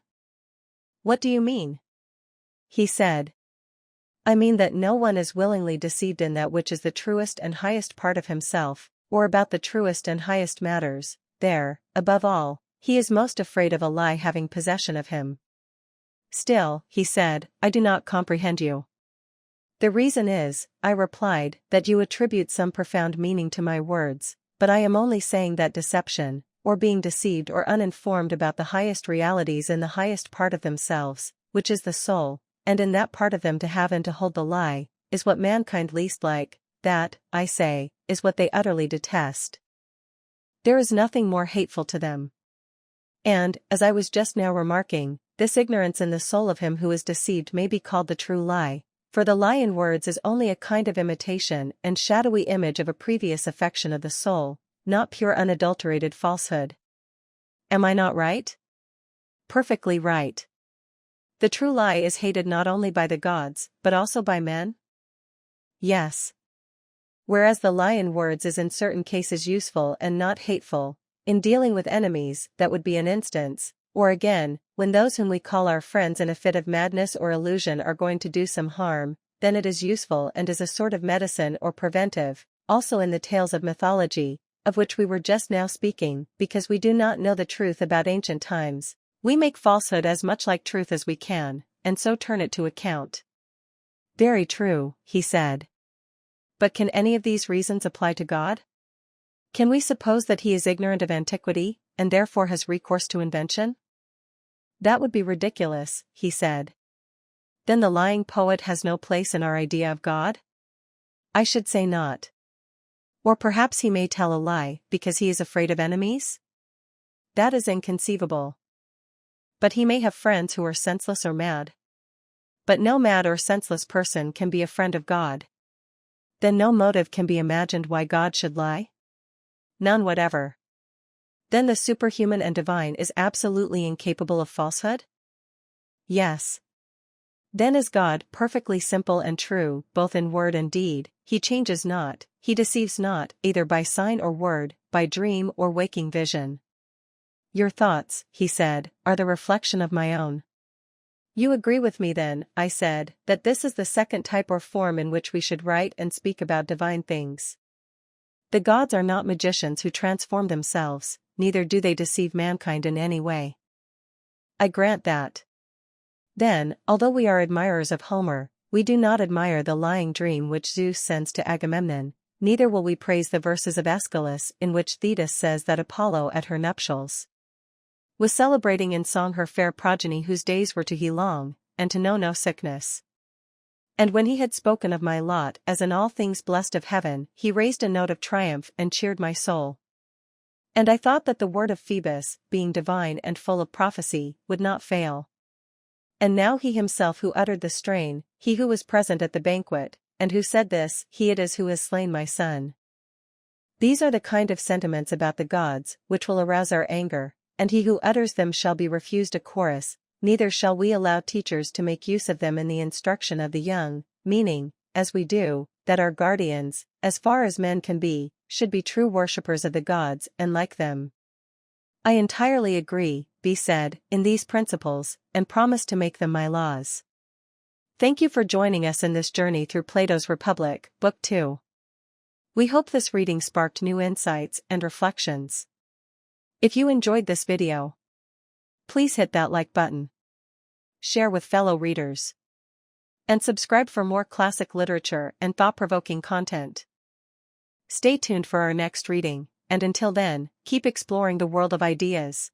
A: What do you mean? He said. I mean that no one is willingly deceived in that which is the truest and highest part of himself, or about the truest and highest matters. There, above all, he is most afraid of a lie having possession of him. Still, he said, I do not comprehend you. The reason is, I replied, that you attribute some profound meaning to my words, but I am only saying that deception, or being deceived or uninformed about the highest realities in the highest part of themselves, which is the soul, and in that part of them to have and to hold the lie, is what mankind least like, that, I say, is what they utterly detest. There is nothing more hateful to them. And, as I was just now remarking, this ignorance in the soul of him who is deceived may be called the true lie, for the lie in words is only a kind of imitation and shadowy image of a previous affection of the soul, not pure unadulterated falsehood. Am I not right? Perfectly right. The true lie is hated not only by the gods, but also by men? Yes. Whereas the lie in words is in certain cases useful and not hateful, in dealing with enemies that would be an instance, or again, when those whom we call our friends in a fit of madness or illusion are going to do some harm, then it is useful and is a sort of medicine or preventive, also in the tales of mythology, of which we were just now speaking, because we do not know the truth about ancient times. We make falsehood as much like truth as we can, and so turn it to account. Very true, he said. But can any of these reasons apply to God? Can we suppose that he is ignorant of antiquity, and therefore has recourse to invention? That would be ridiculous, he said. Then the lying poet has no place in our idea of God? I should say not. Or perhaps he may tell a lie because he is afraid of enemies? That is inconceivable. But he may have friends who are senseless or mad. But no mad or senseless person can be a friend of God. Then no motive can be imagined why God should lie? None whatever. Then the superhuman and divine is absolutely incapable of falsehood? Yes. Then is God perfectly simple and true, both in word and deed. He changes not, he deceives not, either by sign or word, by dream or waking vision. Your thoughts, he said, are the reflection of my own. You agree with me then, I said, that this is the second type or form in which we should write and speak about divine things. The gods are not magicians who transform themselves, neither do they deceive mankind in any way. I grant that. Then, although we are admirers of Homer, we do not admire the lying dream which Zeus sends to Agamemnon, neither will we praise the verses of Aeschylus in which Thetis says that Apollo at her nuptials was celebrating in song her fair progeny whose days were to he long, and to know no sickness. And when he had spoken of my lot as in all things blessed of heaven, he raised a note of triumph and cheered my soul. And I thought that the word of Phoebus, being divine and full of prophecy, would not fail. And now he himself who uttered the strain, he who was present at the banquet, and who said this, he it is who has slain my son. These are the kind of sentiments about the gods, which will arouse our anger, and he who utters them shall be refused a chorus, neither shall we allow teachers to make use of them in the instruction of the young, meaning, as we do, that our guardians, as far as men can be, should be true worshippers of the gods and like them. I entirely agree, B said, in these principles, and promise to make them my laws. Thank you for joining us in this journey through Plato's Republic, Book 2. We hope this reading sparked new insights and reflections. If you enjoyed this video, please hit that like button, share with fellow readers, and subscribe for more classic literature and thought-provoking content. Stay tuned for our next reading, and until then, keep exploring the world of ideas.